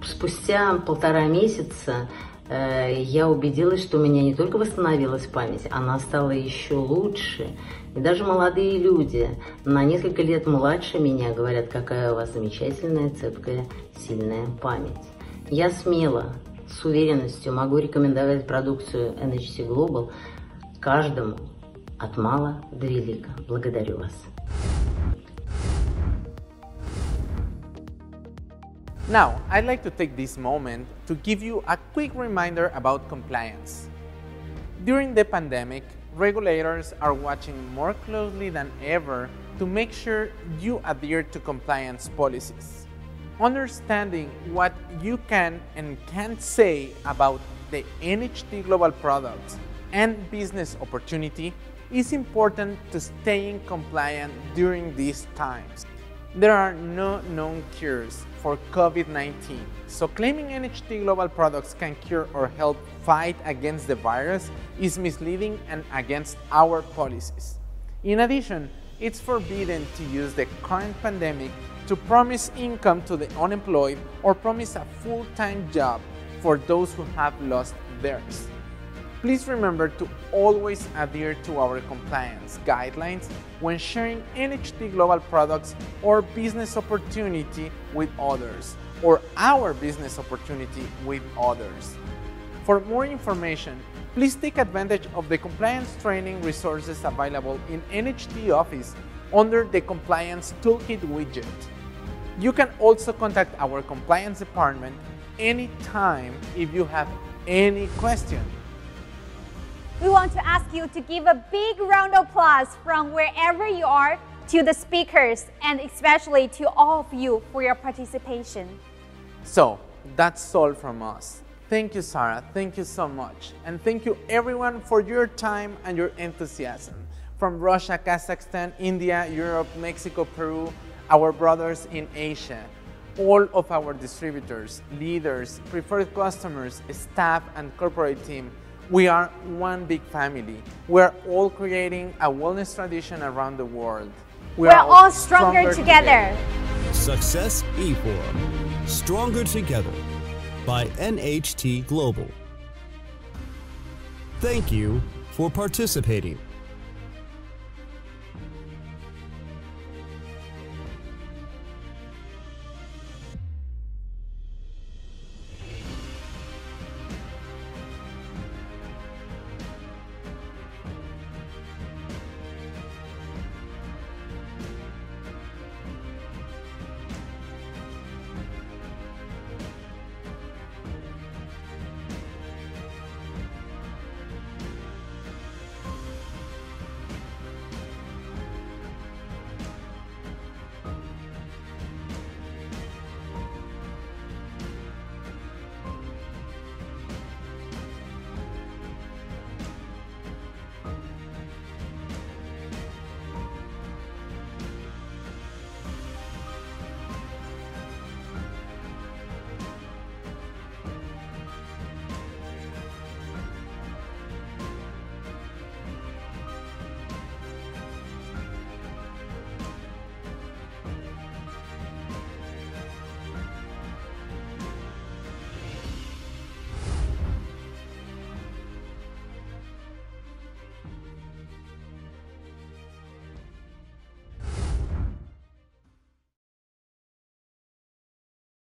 Спустя 1,5 месяца я убедилась, что у меня не только восстановилась память, она стала еще лучше. И даже молодые люди, на несколько лет младше меня, говорят, какая у вас замечательная, цепкая, сильная память. Я смело, с уверенностью могу рекомендовать продукцию NHT Global каждому, от мала до велика. Благодарю вас.
Now, I'd like to take this moment to give you a quick reminder about compliance. During the pandemic, regulators are watching more closely than ever to make sure you adhere to compliance policies. Understanding what you can and can't say about the NHT Global products and business opportunity is important to staying compliant during these times. There are no known cures for COVID-19, so claiming NHT Global products can cure or help fight against the virus is misleading and against our policies. In addition, it's forbidden to use the current pandemic to promise income to the unemployed or promise a full-time job for those who have lost theirs. Please remember to always adhere to our compliance guidelines when sharing NHT Global products or business opportunity with others, or our business opportunity with others. For more information, please take advantage of the compliance training resources available in NHT Office under the Compliance Toolkit widget. You can also contact our compliance department anytime if you have any question.
We want to ask you to give a big round of applause from wherever you are to the speakers and especially to all of you for your participation.
So, that's all from us. Thank you, Sarah. Thank you so much. And thank you everyone for your time and your enthusiasm. From Russia, Kazakhstan, India, Europe, Mexico, Peru, our brothers in Asia, all of our distributors, leaders, preferred customers, staff, and corporate team, we are one big family. We are all creating a wellness tradition around the world.
We're all stronger together.
Success Eforum, Stronger Together by NHT Global. Thank you for participating.